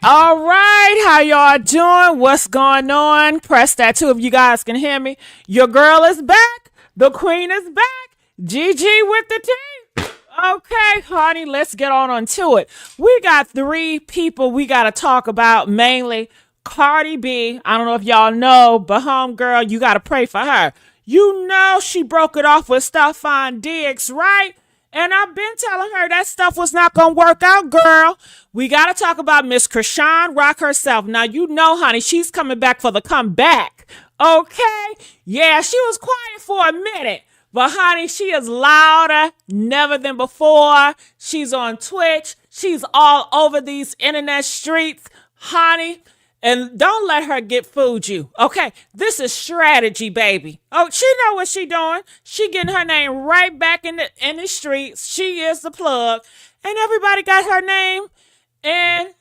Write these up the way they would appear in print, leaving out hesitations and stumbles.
All right, how y'all doing? What's going on? Press that too if you guys can hear me. Your girl is back. The queen is back. GG with the T. Okay, honey, let's get on to it. We got three people we got to talk about, mainly Cardi B. I don't know if y'all know, but homegirl, you got to pray for her. You know she broke it off with Stephon Diggs, right? And I've been telling her that stuff was not going to work out, girl. We got to talk about Miss Chrisean Rock herself. Now, you know, honey, she's coming back for the comeback. Okay? Yeah, she was quiet for a minute. But, honey, she is louder never than before. She's on Twitch. She's all over these internet streets. Honey, and don't let her get fooled you. Okay, this is strategy, baby. Oh, she know what she doing. She getting her name right back in the streets. She is the plug. And everybody got her name in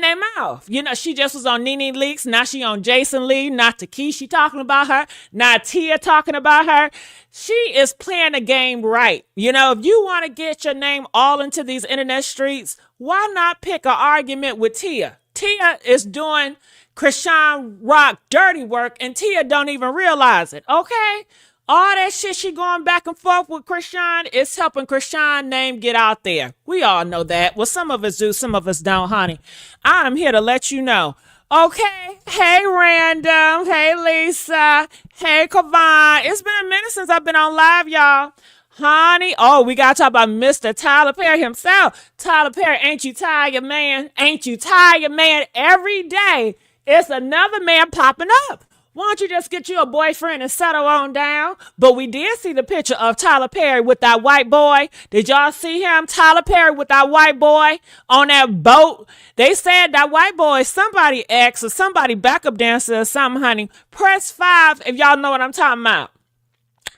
their mouth. You know, she just was on Nene Leakes. Now she on Jason Lee. Not Takeshi talking about her. Not Tia talking about her. She is playing the game right. You know, if you want to get your name all into these internet streets, why not pick an argument with Tia? Tia is doing Chrisean Rock dirty work, and Tia don't even realize it, okay? All that shit she going back and forth with Chrisean is helping Chrisean name get out there. We all know that. Well, some of us do, some of us don't, honey. I'm here to let you know. Okay, hey Random, hey Lisa, hey Kavan. It's been a minute since I've been on live, y'all. Honey, oh, we got to talk about Mr. Tyler Perry himself. Tyler Perry, ain't you tired, man? Ain't you tired, man? Every day, it's another man popping up. Why don't you just get you a boyfriend and settle on down? But we did see the picture of Tyler Perry with that white boy. Did y'all see him? Tyler Perry with that white boy on that boat. They said that white boy, somebody ex or somebody backup dancer or something, honey. Press 5 if y'all know what I'm talking about.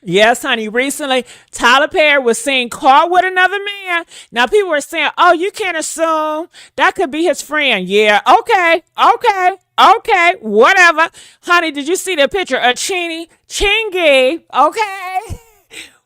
Yes, honey. Recently, Tyler Perry was seen caught with another man. Now, people were saying, oh, you can't assume that could be his friend. Yeah, okay, whatever. Honey, did you see the picture of Chingy, okay,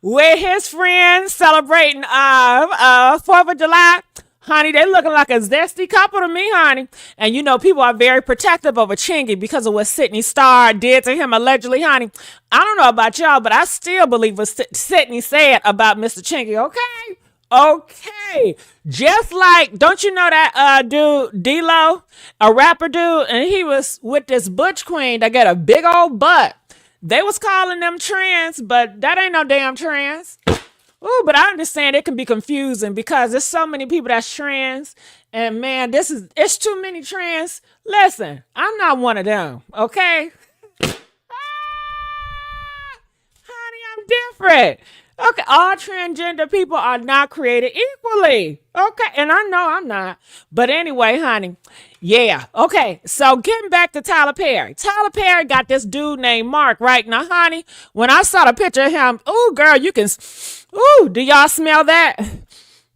with his friends celebrating 4th of July? Honey, they looking like a zesty couple to me, honey. And you know, people are very protective of a Chingy because of what Sydney Starr did to him allegedly, honey. I don't know about y'all, but I still believe what Sydney said about Mr. Chingy, okay? Okay. Just like, don't you know that dude, D-Lo, a rapper dude, and he was with this butch queen that got a big old butt. They was calling them trans, but that ain't no damn trans. Ooh, but I understand it can be confusing because there's so many people that's trans. And man, it's too many trans. Listen, I'm not one of them, okay? Honey, I'm different. Okay, all transgender people are not created equally. Okay, and I know I'm not. But anyway, honey, yeah. Okay, so getting back to Tyler Perry. Tyler Perry got this dude named Mark, right? Now, honey, when I saw the picture of him, ooh, girl, you can, ooh, do y'all smell that?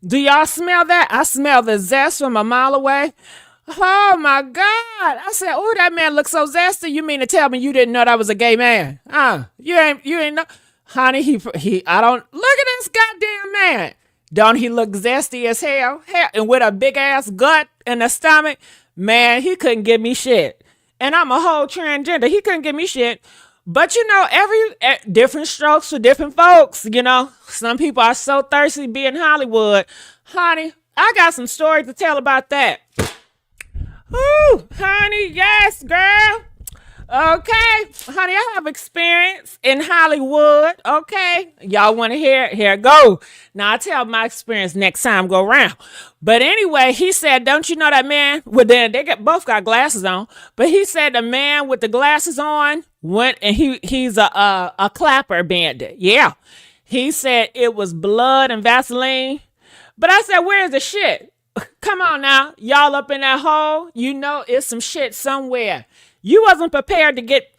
Do y'all smell that? I smell the zest from a mile away. Oh, my God. I said, ooh, that man looks so zesty. You mean to tell me you didn't know that was a gay man? You ain't know. Honey, I don't, look at this goddamn man. Don't he look zesty as hell? And with a big ass gut and a stomach, man, he couldn't give me shit. And I'm a whole transgender. He couldn't give me shit. But you know, different strokes for different folks, you know. Some people are so thirsty to be in Hollywood. Honey, I got some stories to tell about that. Ooh, honey, yes, girl. Okay, honey, I have experience in Hollywood. Okay, y'all want to hear it? Here it go. Now, I'll tell my experience next time go around. But anyway, he said, don't you know that man? Well, then they both got glasses on. But he said the man with the glasses on went and he's a clapper bandit. Yeah, he said it was blood and Vaseline. But I said, where's the shit? Come on now, y'all up in that hole. You know it's some shit somewhere. You wasn't prepared to get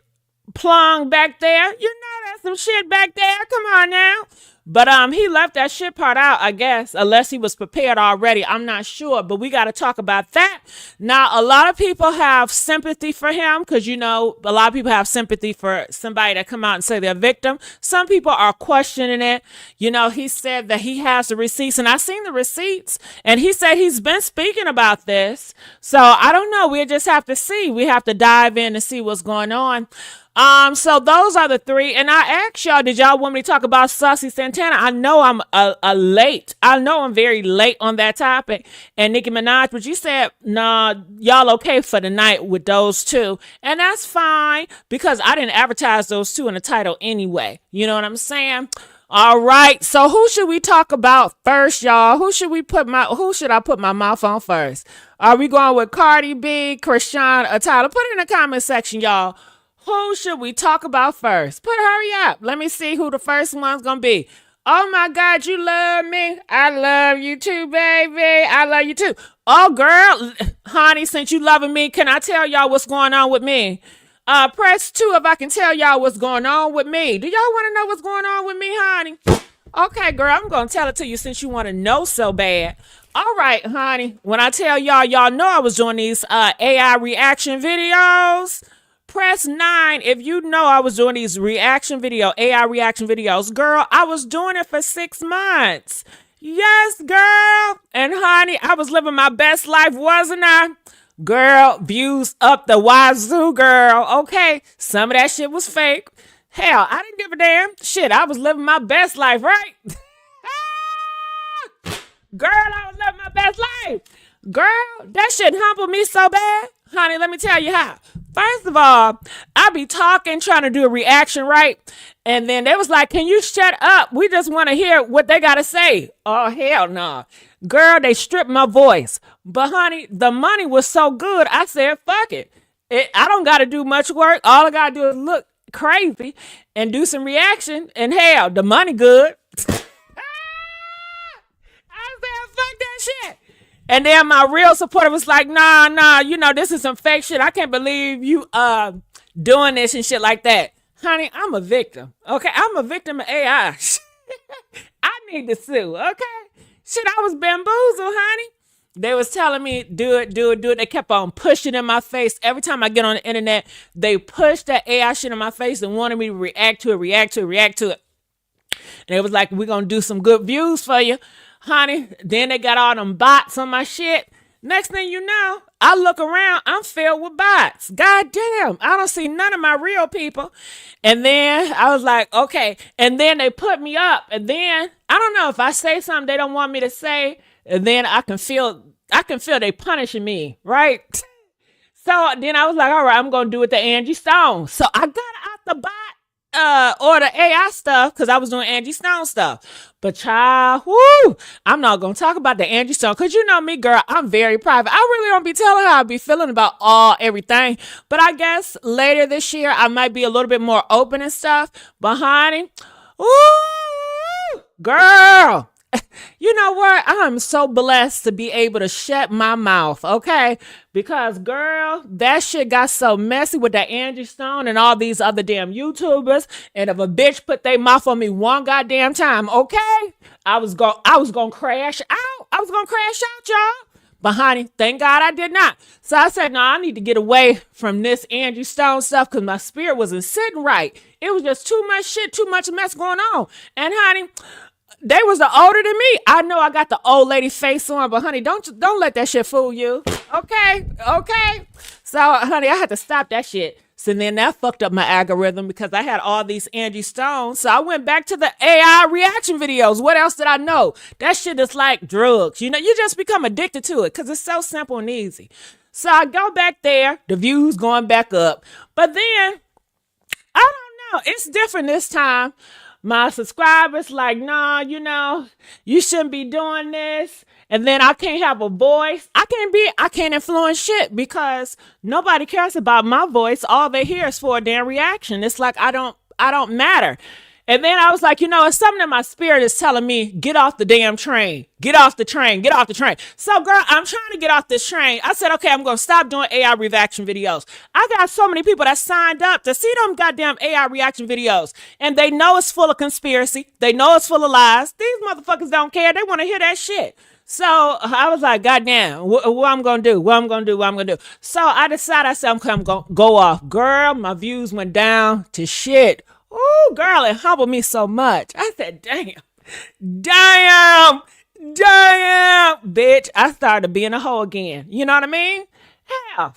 plunged back there. You know there's some shit back there. Come on now. But he left that shit part out, I guess, unless he was prepared already. I'm not sure, but we got to talk about that. Now, a lot of people have sympathy for him because, you know, a lot of people have sympathy for somebody that come out and say they're a victim. Some people are questioning it. You know, he said that he has the receipts, and I seen the receipts, and he said he's been speaking about this. So I don't know. We just have to see. We have to dive in and see what's going on. So those are the three. And I asked y'all, did y'all want me to talk about Saucy Santana? I know I'm late. I know I'm very late on that topic. And Nicki Minaj, but you said, nah, y'all okay for the night with those two. And that's fine because I didn't advertise those two in the title anyway. You know what I'm saying? All right. So who should we talk about first, y'all? Who should I put my mouth on first? Are we going with Cardi B, Chrisean, or Tyler? Put it in the comment section, y'all. Who should we talk about first? Hurry up. Let me see who the first one's going to be. Oh, my God, you love me. I love you too, baby. I love you too. Oh, girl, honey, since you loving me, can I tell y'all what's going on with me? Press 2 if I can tell y'all what's going on with me. Do y'all want to know what's going on with me, honey? Okay, girl, I'm going to tell it to you since you want to know so bad. All right, honey. When I tell y'all know I was doing these AI reaction videos. Press 9 if you know I was doing these AI reaction videos. Girl, I was doing it for 6 months. Yes, girl. And honey, I was living my best life, wasn't I? Girl, views up the wazoo, girl. Okay, some of that shit was fake. Hell, I didn't give a damn. Shit, I was living my best life, right? Girl, I was living my best life. Girl, that shit humbled me so bad. Honey, let me tell you how. First of all, I be talking, trying to do a reaction, right? And then they was like, can you shut up? We just want to hear what they got to say. Oh, hell no. Girl, they stripped my voice. But honey, the money was so good, I said, fuck it. I don't got to do much work. All I got to do is look crazy and do some reaction. And hell, the money good. I said, fuck that shit. And then my real supporter was like, nah, you know, this is some fake shit. I can't believe you doing this and shit like that. Honey, I'm a victim. Okay, I'm a victim of AI. I need to sue, okay? Shit, I was bamboozled, honey. They was telling me, do it. They kept on pushing in my face. Every time I get on the internet, they push that AI shit in my face and wanted me to react to it. And it was like, we're going to do some good views for you. Honey, then they got all them bots on my shit. Next thing you know, I look around, I'm filled with bots. God damn, I don't see none of my real people. And then I was like, okay. And then they put me up. And then, I don't know, if I say something they don't want me to say, and then I can feel they punishing me, right? So then I was like, all right, I'm going to do it to Angie Stone. So I got out the bot. Or the AI stuff, because I was doing Angie Stone stuff. But child, I'm not going to talk about the Angie Stone, because you know me, girl, I'm very private. I really don't be telling how I be feeling about everything. But I guess later this year, I might be a little bit more open and stuff. But honey, girl, you know what? I'm so blessed to be able to shut my mouth, okay? Because, girl, that shit got so messy with that Angie Stone and all these other damn YouTubers. And if a bitch put their mouth on me one goddamn time, okay? I was gonna crash out. I was gonna crash out, y'all. But honey, thank God I did not. So I said, no, I need to get away from this Angie Stone stuff because my spirit wasn't sitting right. It was just too much shit, too much mess going on. And honey, they was older than me. I know I got the old lady face on, but honey, don't let that shit fool you. Okay. So honey, I had to stop that shit. So then that fucked up my algorithm because I had all these Angie Stones. So I went back to the AI reaction videos. What else did I know? That shit is like drugs. You know, you just become addicted to it because it's so simple and easy. So I go back there, the views going back up. But then, I don't know, it's different this time. My subscribers like, nah, you know, you shouldn't be doing this. And then I can't have a voice. I can't influence shit because nobody cares about my voice. All they hear is for a damn reaction. It's like I don't matter. And then I was like, it's something in my spirit is telling me, get off the damn train. Get off the train. Get off the train. So, girl, I'm trying to get off this train. I said, okay, I'm going to stop doing AI reaction videos. I got so many people that signed up to see them goddamn AI reaction videos. And they know it's full of conspiracy. They know it's full of lies. These motherfuckers don't care. They want to hear that shit. So I was like, goddamn, what I'm going to do? What I'm going to do? So I decided, I said, I'm going to go off. Girl, my views went down to shit. Oh, girl, it humbled me so much. I said, damn, bitch. I started being a hoe again. You know what I mean? Hell.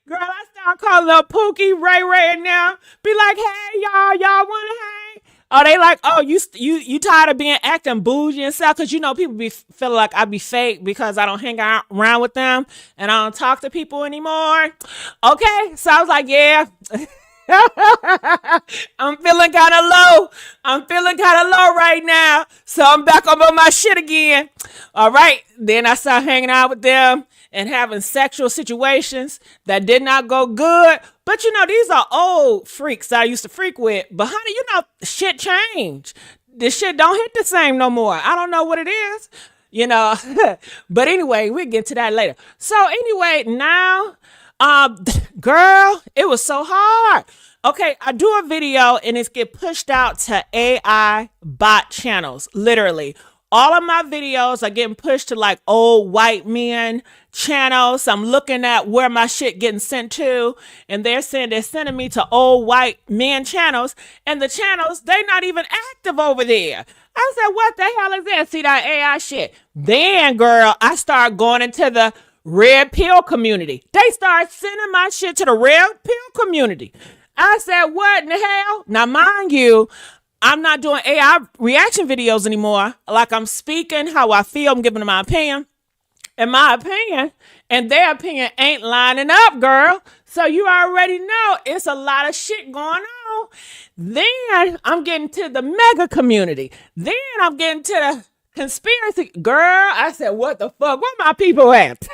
Girl, I started calling up Pookie, Ray and now. Be like, hey, y'all want to hang? Oh, they like, oh, you tired of being acting bougie and stuff? Because, people be feeling like I be fake because I don't hang around with them and I don't talk to people anymore. Okay, so I was like, yeah. I'm feeling kind of low. Right now. So I'm back up on my shit again. All right. Then I started hanging out with them and having sexual situations that did not go good. But these are old freaks that I used to freak with. But honey, shit changed. This shit don't hit the same no more. I don't know what it is. But anyway, we'll get to that later. So anyway, now girl, it was so hard. Okay, I do a video and it's get pushed out to AI bot channels, literally. All of my videos are getting pushed to like old white men channels. I'm looking at where my shit getting sent to, and they're sending me to old white men channels, and the channels, they not even active over there. I said, what the hell is that? See that AI shit. Then, girl, I start going into the red pill community. They start sending my shit to the red pill community. I said, what in the hell? Now, mind you, I'm not doing AI reaction videos anymore. Like, I'm speaking how I feel. I'm giving them my opinion. And my opinion and their opinion ain't lining up, girl. So you already know it's a lot of shit going on. Then I'm getting to the mega community. Then I'm getting to the conspiracy. Girl, I said, what the fuck? Where my people at?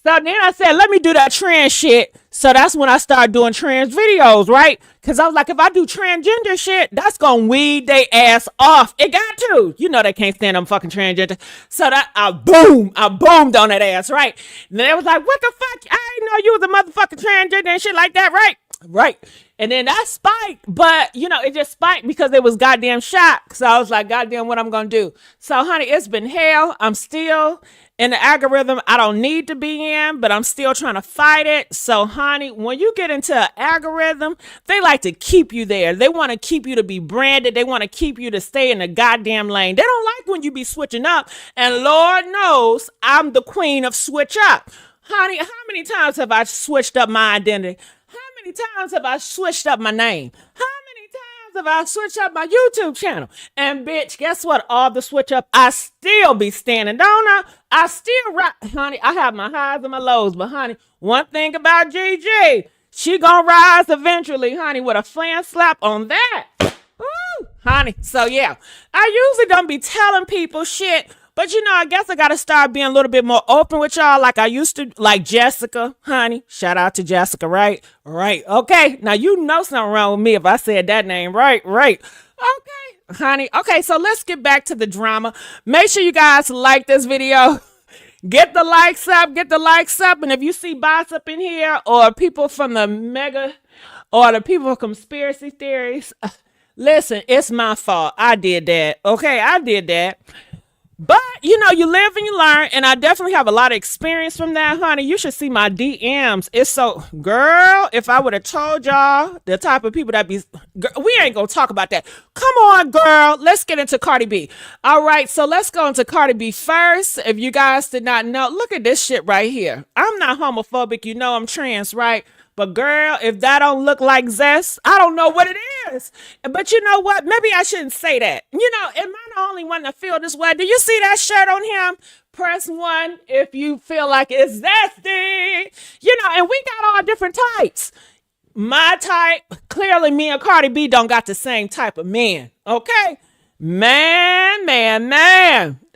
So then I said, let me do that trans shit. So that's when I started doing trans videos, right? Because I was like, if I do transgender shit, that's going to weed they ass off. It got to. They can't stand them fucking transgender. So that I boomed on that ass, right? And then they was like, what the fuck? I didn't know you was a motherfucking transgender and shit like that, right? Right. And then that spiked, but it just spiked because it was goddamn shot. So I was like, goddamn, what I'm going to do? So honey, it's been hell. I'm still in the algorithm I don't need to be in, but I'm still trying to fight it. So honey, when you get into an algorithm, they like to keep you there. They want to keep you to be branded. They want to keep you to stay in the goddamn lane. They don't like when you be switching up. And Lord knows I'm the queen of switch up. Honey, how many times have I switched up my identity? How many times have I switched up my name? How many times have I switched up my YouTube channel? And bitch, guess what? All the switch up, I still be standing, don't I? I still rock. Honey, I have my highs and my lows, but honey, one thing about Gigi, she gonna rise eventually, honey, with a fan slap on that. Woo, honey. So yeah, I usually don't be telling people shit, but I guess I gotta start being a little bit more open with y'all like I used to, like Jessica, honey. Shout out to Jessica, right? Right. Okay. Now something wrong with me if I said that name. Right. Okay, honey. Okay, so let's get back to the drama. Make sure you guys like this video. Get the likes up. And if you see bots up in here or people from the mega or the people with conspiracy theories, listen, it's my fault. I did that. Okay, I did that. But, you live and you learn, and I definitely have a lot of experience from that, honey. You should see my DMs. It's so, girl, if I would have told y'all the type of people that be, girl, we ain't gonna talk about that. Come on, girl. Let's get into Cardi B. All right, so let's go into Cardi B first. If you guys did not know, look at this shit right here. I'm not homophobic. I'm trans, right? But girl, if that don't look like Zest, I don't know what it is. But you know what? Maybe I shouldn't say that. Am I the only one that feel this way? Do you see that shirt on him? Press 1 if you feel like it's Zesty. And we got all different types. My type, clearly me and Cardi B don't got the same type of men. Okay? Man.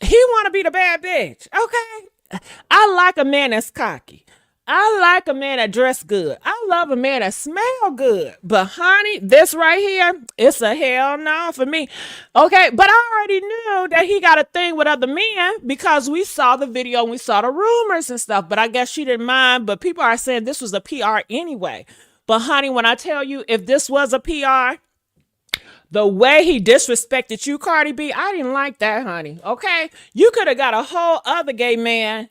He want to be the bad bitch. Okay? I like a man that's cocky. I like a man that dress good. I love a man that smell good. But honey, this right here, it's a hell no for me. Okay, but I already knew that he got a thing with other men because we saw the video and we saw the rumors and stuff. But I guess she didn't mind. But people are saying this was a PR anyway. But honey, when I tell you, if this was a PR, the way he disrespected you, Cardi B, I didn't like that, honey. Okay? You could have got a whole other gay man.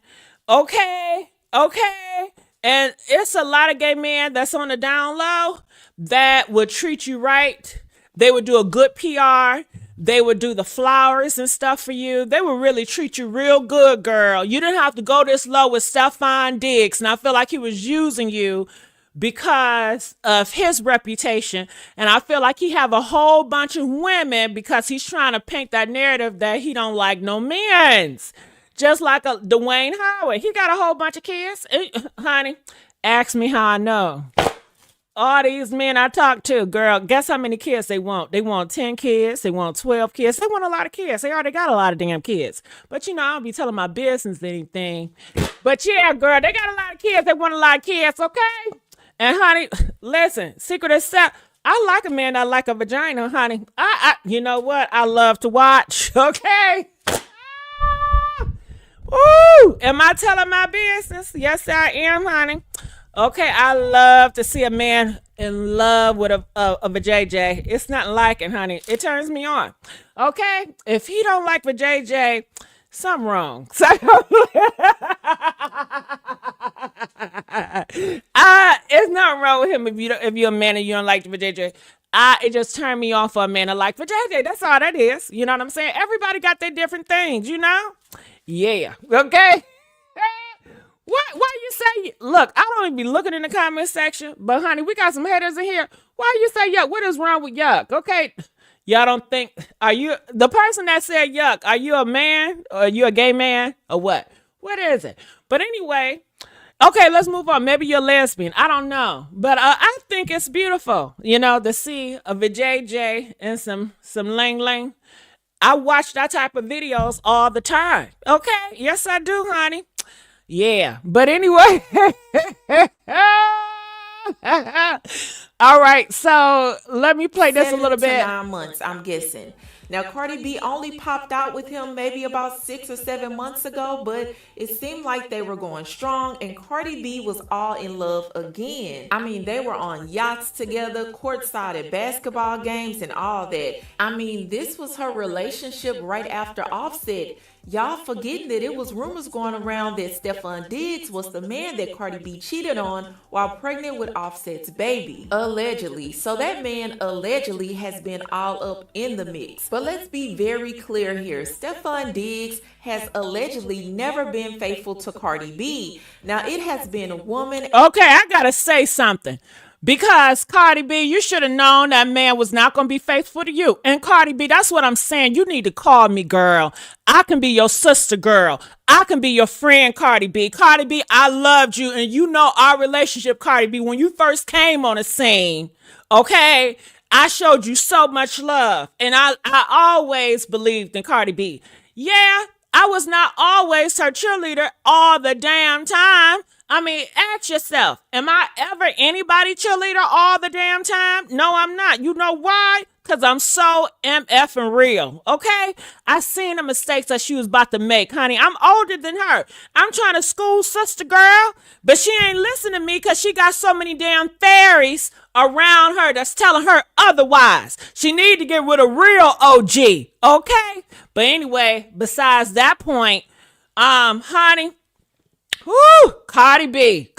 Okay? Okay? And it's a lot of gay men that's on the down low that would treat you right. They would do a good PR. They would do the flowers and stuff for you. They would really treat you real good, girl. You didn't have to go this low with Stefan Diggs. And I feel like he was using you because of his reputation, and I feel like he have a whole bunch of women because he's trying to paint that narrative that he don't like no men's, just like a Dwayne Howard. He got a whole bunch of kids. Honey, ask me how I know. All these men I talk to, girl, guess how many kids they want? They want 10 kids. They want 12 kids. They want a lot of kids. They already got a lot of damn kids. But, I don't be telling my business anything. But, yeah, girl, they got a lot of kids. They want a lot of kids, okay? And honey, listen, secret is set. I like a man that like a vagina, honey. You know what? I love to watch. Okay. Ooh, am I telling my business? Yes, I am, honey. Okay, I love to see a man in love with a vajayjay. It's not like it, honey. It turns me on. Okay, if he don't like vajayjay, something wrong. It's not wrong with him if you're a man and you don't like the vajayjay. It just turned me on for a man to like vajayjay. That's all that is. You know what I'm saying? Everybody got their different things, Yeah. Okay. Why you say, look, I don't even be looking in the comment section, but honey, we got some haters in here. Why you say yuck? What is wrong with yuck? Okay. Y'all don't think, are you, the person that said yuck, are you a man or are you a gay man or what? What is it? But anyway, okay, let's move on. Maybe you're lesbian. I don't know. But I think it's beautiful, to see a vajayjay and some lang lang. I watch that type of videos all the time. Okay. Yes, I do, honey. Yeah, but anyway. All right, so let me play this a little bit. 9 months, I'm guessing. Now, Cardi B only popped out with him maybe about 6 or 7 months ago, but it seemed like they were going strong, and Cardi B was all in love again. I mean, they were on yachts together, courtside at basketball games, and all that. I mean, this was her relationship right after Offset. Y'all forgetting that it was rumors going around that Stefan Diggs was the man that Cardi B cheated on while pregnant with Offset's baby. Allegedly. So that man allegedly has been all up in the mix. But let's be very clear here. Stefan Diggs has allegedly never been faithful to Cardi B. Now, it has been a woman. Okay, I gotta say something. Because Cardi B, you should have known that man was not going to be faithful to you. And Cardi B, that's what I'm saying. You need to call me, girl. I can be your sister, girl. I can be your friend, Cardi B. Cardi B, I loved you. And you know our relationship, Cardi B, when you first came on the scene, okay, I showed you so much love. And I always believed in Cardi B. Yeah, I was not always her cheerleader all the damn time. I mean, ask yourself, am I ever anybody cheerleader all the damn time? No, I'm not. You know why? Because I'm so MF and real, okay? I seen the mistakes that she was about to make, honey. I'm older than her. I'm trying to school sister girl, but she ain't listening to me because she got so many damn fairies around her that's telling her otherwise. She need to get with a real OG, okay? But anyway, besides that point, honey, whoo, Cardi B.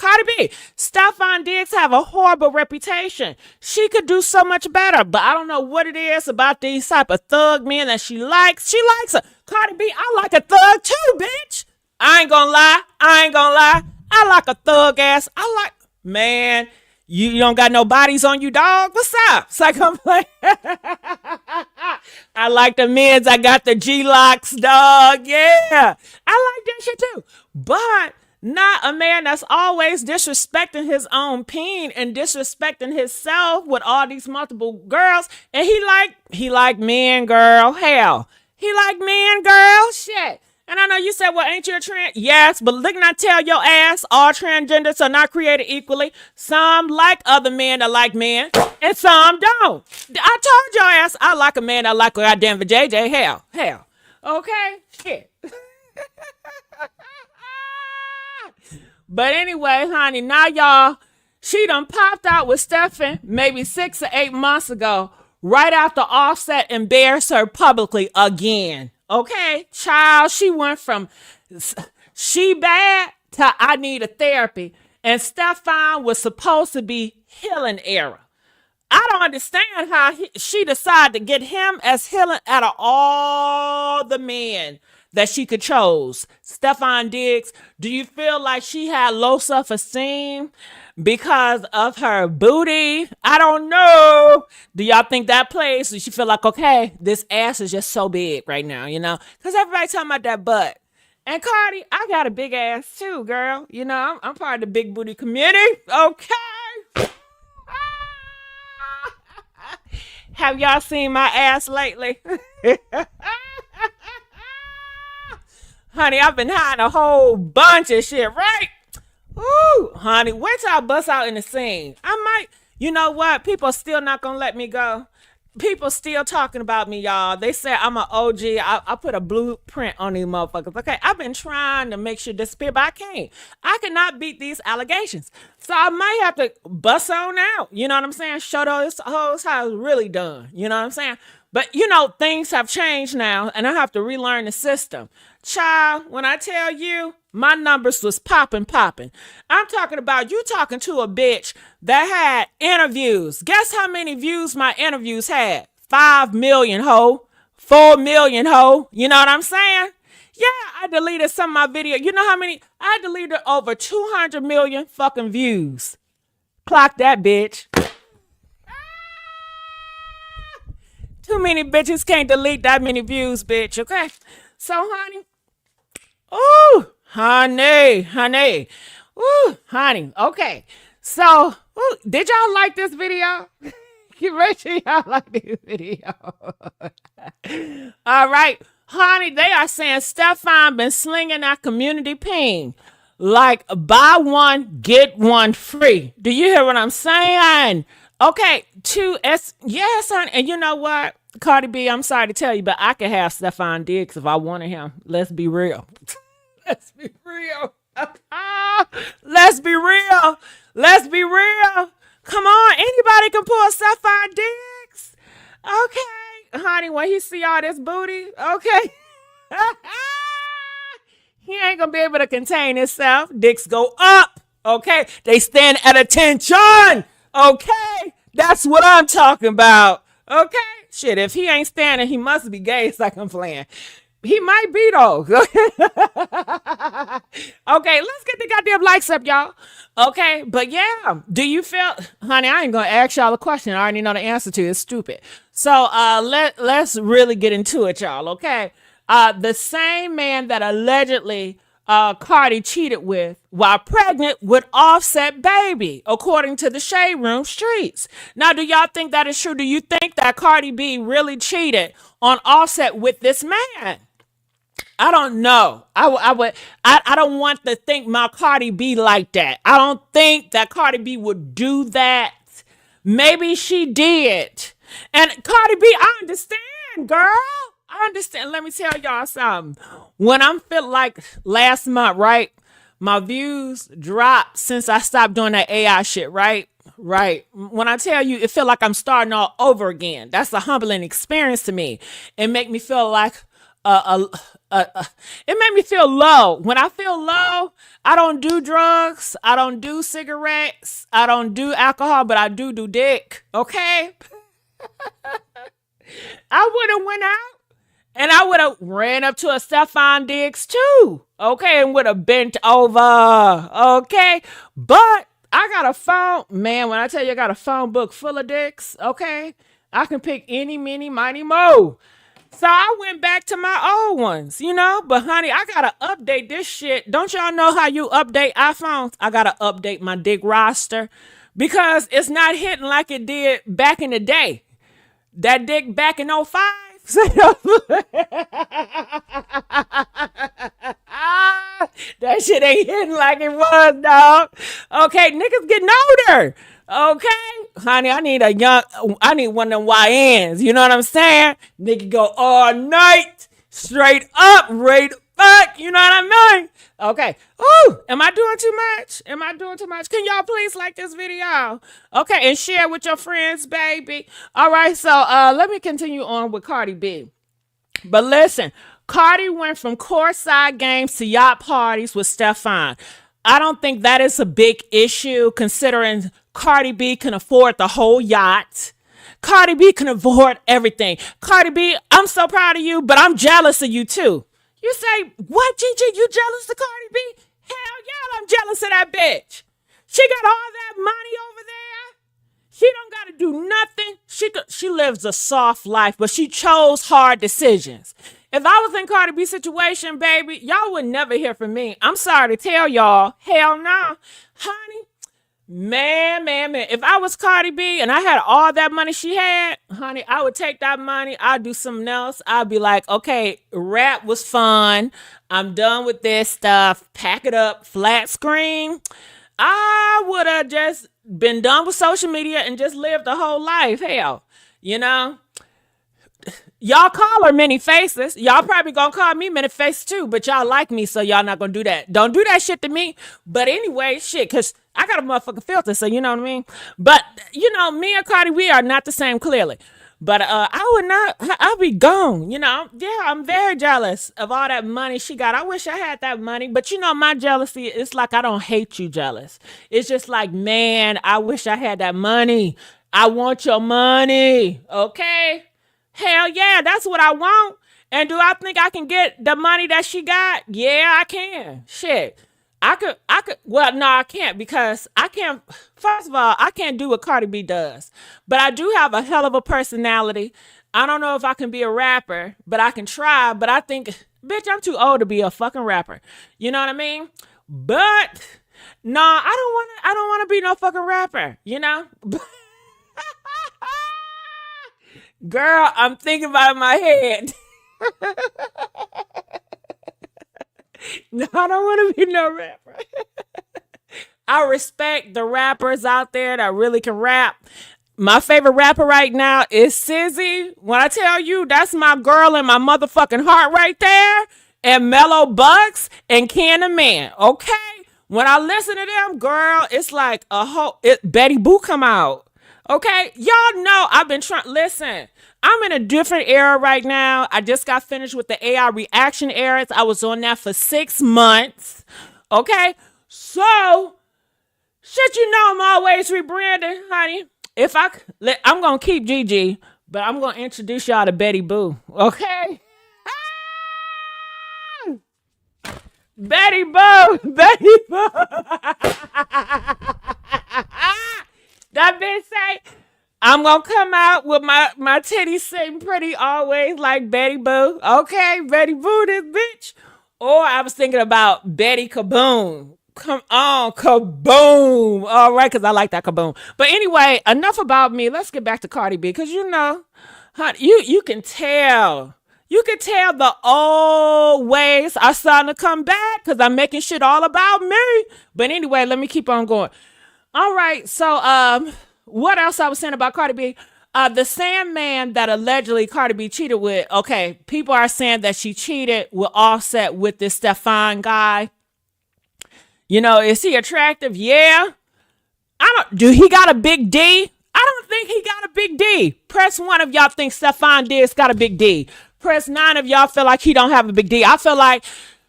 Stefan Diggs have a horrible reputation. She could do so much better, but I don't know what it is about these type of thug men that she likes. She likes her. Cardi B, I like a thug too, bitch. I ain't gonna lie. I like a thug ass. Man, you don't got no bodies on you, dog. What's up? It's like I'm playing. I like the men's. I got the G-locks, dog. Yeah. I like that shit too. But not a man that's always disrespecting his own peen and disrespecting himself with all these multiple girls. And he like men, girl. Hell, he like men, girl. Shit. And I know you said, well, ain't you a trans? Yes, but look, not tell your ass all transgenders are not created equally. Some like other men that like men, and some don't. I told your ass I like a man that like a goddamn JJ. Hell. Okay? Shit. But anyway, honey, now y'all, she done popped out with Stefan maybe 6 or 8 months ago, right after Offset embarrassed her publicly again. Okay, child, she went from she bad to I need a therapy. And Stefan was supposed to be healing era. I don't understand how she decided to get him as healing out of all the men that she could chose. Stefan Diggs, do you feel like she had low self-esteem because of her booty? I don't know. Do y'all think that plays? Does she feel like, okay, this ass is just so big right now, you know? Because everybody talking about that butt. And Cardi, I got a big ass too, girl. You know, I'm part of the big booty community. Okay. Have y'all seen my ass lately? Honey, I've been hiding a whole bunch of shit, right? Ooh, honey, wait till I bust out in the scene. I might, you know what? People are still not gonna let me go. People still talking about me, y'all. They say I'm an OG. I put a blueprint on these motherfuckers. Okay, I've been trying to make shit disappear, but I can't. I cannot beat these allegations. So I might have to bust on out. You know what I'm saying? Show those hoes how it's really done. You know what I'm saying? But, you know, things have changed now, and I have to relearn the system. Child, when I tell you, my numbers was popping. I'm talking about you talking to a bitch that had interviews. Guess how many views my interviews had? 5 million, ho. 4 million, ho. You know what I'm saying? Yeah, I deleted some of my video. You know how many? I deleted over 200 million fucking views. Clock that, bitch. Too many bitches can't delete that many views, bitch, okay? So, honey. Ooh, honey. Ooh, honey. Okay. So, ooh, did y'all like this video? Make sure y'all like this video. All right. Honey, they are saying Stefan been slinging that community ping. Like, buy one, get one free. Do you hear what I'm saying? Okay, yes, honey. And you know what? Cardi B, I'm sorry to tell you, but I could have Stefan Diggs if I wanted him. Let's be real. Let's be real. Let's be real. Let's be real. Come on, anybody can pull Stefan Diggs. Okay, honey, when he see all this booty, okay. He ain't gonna be able to contain himself. Dicks go up, okay? They stand at attention, okay? That's what I'm talking about, okay? Shit, if he ain't standing, he must be gay. It's like I'm playing. He might be, though. Okay, let's get the goddamn likes up, y'all. Okay, but yeah, do you feel, honey, I ain't gonna ask y'all a question. I already know the answer to it. It's stupid. So let's really get into it, y'all, okay? The same man that allegedly Cardi cheated with while pregnant with Offset baby, according to the Shade Room streets. Now, do y'all think that is true? Do you think that Cardi B really cheated on Offset with this man? I don't know. I don't want to think my Cardi B like that. I don't think that Cardi B would do that. Maybe she did. And Cardi B, I understand, girl. I understand. Let me tell y'all something. When I'm feeling like last month, right? My views dropped since I stopped doing that AI shit, right? Right. When I tell you, it feel like I'm starting all over again. That's a humbling experience to me. It make me feel like it made me feel low. When I feel low, I don't do drugs. I don't do cigarettes. I don't do alcohol, but I do dick. Okay? I would have went out and I would have ran up to a Stefan Diggs too. Okay? And would have bent over. Okay? But I got a phone. Man, when I tell you I got a phone book full of dicks, okay? I can pick any, mini, mighty, mo. So I went back to my old ones, you know? But honey, I gotta update this shit. Don't y'all know how you update iPhones? I gotta update my dick roster because it's not hitting like it did back in the day. That dick back in '05. That shit ain't hitting like it was, dog. Okay, niggas getting older. Okay, honey, I need one of them YNs. You know what I'm saying? Nigga go all night, straight up, right fuck. You know what I mean? Okay. Ooh, am I doing too much? Am I doing too much? Can y'all please like this video? Okay, and share with your friends, baby. All right, so let me continue on with Cardi B. But listen, Cardi went from courtside games to yacht parties with Stefan. I don't think that is a big issue considering Cardi B can afford the whole yacht. Cardi B can afford everything. Cardi B, I'm so proud of you, but I'm jealous of you too. You say, what, Gigi? You jealous of Cardi B? Hell yeah, I'm jealous of that bitch. She got all that money over there. She don't got to do nothing. She lives a soft life, but she chose hard decisions. If I was in Cardi B's situation, baby, y'all would never hear from me. I'm sorry to tell y'all. Hell no. Honey, man. If I was Cardi B and I had all that money she had, honey, I would take that money. I'd do something else. I'd be like, okay, rap was fun. I'm done with this stuff. Pack it up, flat screen. I would have just been done with social media and just lived a whole life. Hell, you know? Y'all call her many faces. Y'all probably gonna call me many faces too, but y'all like me, so y'all not gonna do that. Don't do that shit to me. But anyway, shit, because I got a motherfucking filter, so you know what I mean? But, you know, me and Cardi, we are not the same, clearly. But I'll be gone, you know? Yeah, I'm very jealous of all that money she got. I wish I had that money. But, you know, my jealousy, it's like I don't hate you jealous. It's just like, man, I wish I had that money. I want your money, okay? Hell yeah, that's what I want. And do I think I can get the money that she got? Yeah, I can. Shit. I could, well, no, I can't because I can't, first of all, I can't do what Cardi B does. But I do have a hell of a personality. I don't know if I can be a rapper, but I can try. But I think, bitch, I'm too old to be a fucking rapper. You know what I mean? But, no, I don't want to be no fucking rapper, you know? Girl, I'm thinking about it in my head. No, I don't want to be no rapper. I respect the rappers out there that really can rap. My favorite rapper right now is Sizzy. When I tell you, that's my girl in my motherfucking heart right there. And Mellow Bucks and Cannon Man, okay? When I listen to them, girl, it's like Betty Boo come out. Okay, y'all know I've been trying. Listen, I'm in a different era right now. I just got finished with the AI reaction eras. I was on that for 6 months. Okay, so shit, you know I'm always rebranding, honey. I'm gonna keep Gigi, but I'm gonna introduce y'all to Betty Boo. Okay. Betty Boo. That bitch say, I'm gonna come out with my titties sitting pretty always like Betty Boo. Okay, Betty Boo this bitch. Or I was thinking about Betty Kaboom. Come on, kaboom. All right, because I like that kaboom. But anyway, enough about me. Let's get back to Cardi B. Because you know, honey, you can tell. You can tell the old ways are starting to come back because I'm making shit all about me. But anyway, let me keep on going. All right, so what else I was saying about Cardi B? The Sandman that allegedly Cardi B cheated with. Okay, people are saying that she cheated with Offset with this Stefan guy. You know, is he attractive? Yeah. Do he got a big D? I don't think he got a big D. Press 1 if y'all think Stefan Diggs got a big D. Press 9 if y'all feel like he don't have a big D. I feel like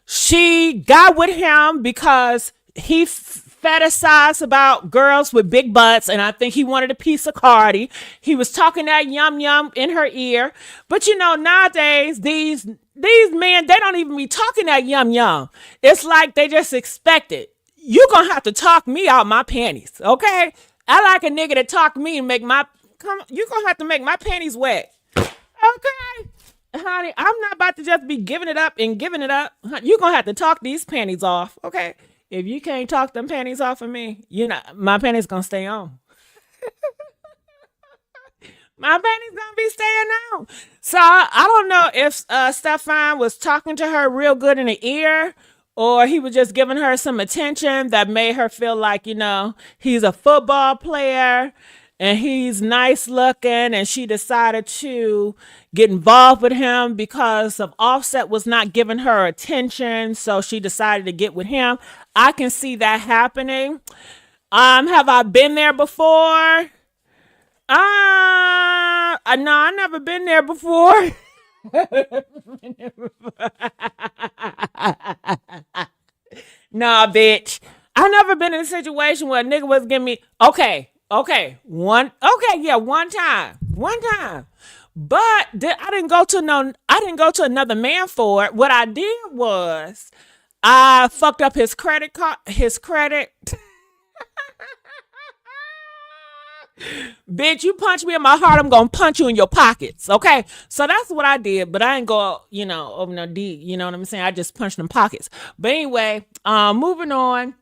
she got with him because he fantasized about girls with big butts, and I think he wanted a piece of Cardi. He was talking that yum yum in her ear. But you know, nowadays, these men, they don't even be talking that yum yum. It's like they just expect it. You gonna have to talk me out my panties, okay? I like a nigga to talk me and you gonna have to make my panties wet. Okay? Honey, I'm not about to just be giving it up and giving it up. You gonna have to talk these panties off, okay? If you can't talk them panties off of me, my panties gonna stay on. My panties gonna be staying on. So I don't know if Stefan was talking to her real good in the ear, or he was just giving her some attention that made her feel like, he's a football player and he's nice looking, and she decided to get involved with him because of Offset was not giving her attention, so she decided to get with him. I can see that happening. Have I been there before? No, I never been there before. Nah, bitch. I never been in a situation where a nigga was giving me one time. But I didn't go to another man for it. What I did was I fucked up his credit. Bitch, you punch me in my heart, I'm gonna punch you in your pockets. Okay, so that's what I did, but I ain't go, over no D. You know what I'm saying? I just punched them pockets. But anyway, moving on.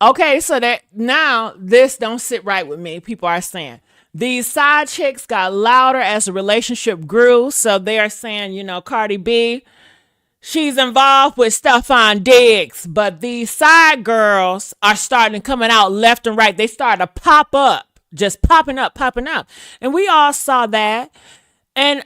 Okay, so that now this don't sit right with me. People are saying these side chicks got louder as the relationship grew. So they are saying, Cardi B, she's involved with Stephon Diggs, but these side girls are starting coming out left and right. They started to pop up, just popping up. And we all saw that. And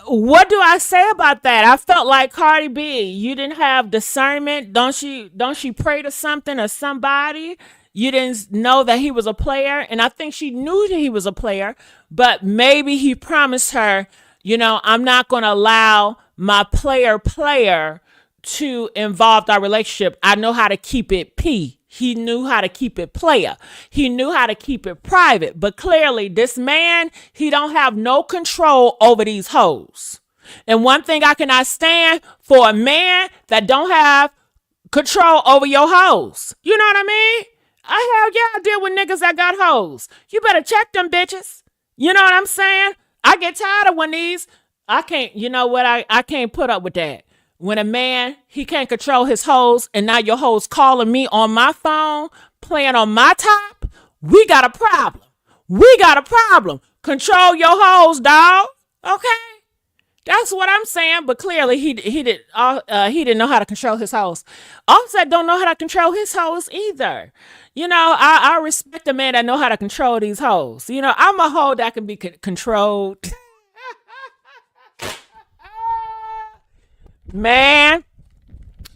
what do I say about that? I felt like, Cardi B, you didn't have discernment. Don't she pray to something or somebody? You didn't know that he was a player. And I think she knew that he was a player, but maybe he promised her, I'm not going to allow my player to involve our relationship. I know how to keep it P. He knew how to keep it player. He knew how to keep it private. But clearly, this man, he don't have no control over these hoes. And one thing I cannot stand for a man that don't have control over your hoes. You know what I mean? I deal with niggas that got hoes. You better check them bitches. You know what I'm saying? I get tired of when I can't, I can't put up with that. When a man, he can't control his hoes, and now your hoes calling me on my phone, playing on my top, we got a problem. Control your hoes, dog. Okay? That's what I'm saying, but clearly he didn't know how to control his hoes. Offset don't know how to control his hoes either. I respect a man that know how to control these hoes. I'm a hoe that can be controlled. Man,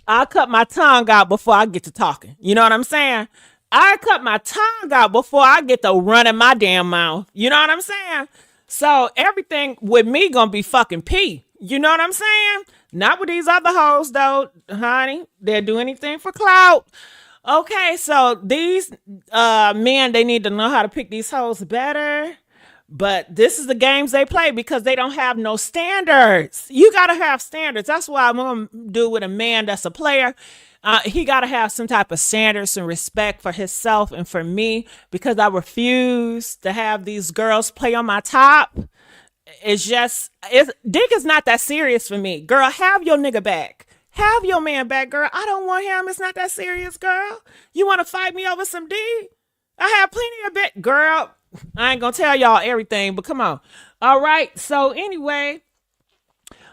I'll cut my tongue out before I get to talking. You know what I'm saying? I cut my tongue out before I get to running my damn mouth. You know what I'm saying? So everything with me gonna be fucking P. You know what I'm saying? Not with these other hoes though, honey. They'll do anything for clout. Okay, so these men, they need to know how to pick these hoes better. But this is the games they play because they don't have no standards. You got to have standards. That's what I'm going to do with a man that's a player. He got to have some type of standards and respect for himself and for me, because I refuse to have these girls play on my top. Dick is not that serious for me. Girl, have your nigga back. Have your man back, girl. I don't want him. It's not that serious, girl. You want to fight me over some D? I have plenty of bit, girl. I ain't gonna tell y'all everything, but come on. All right. So anyway,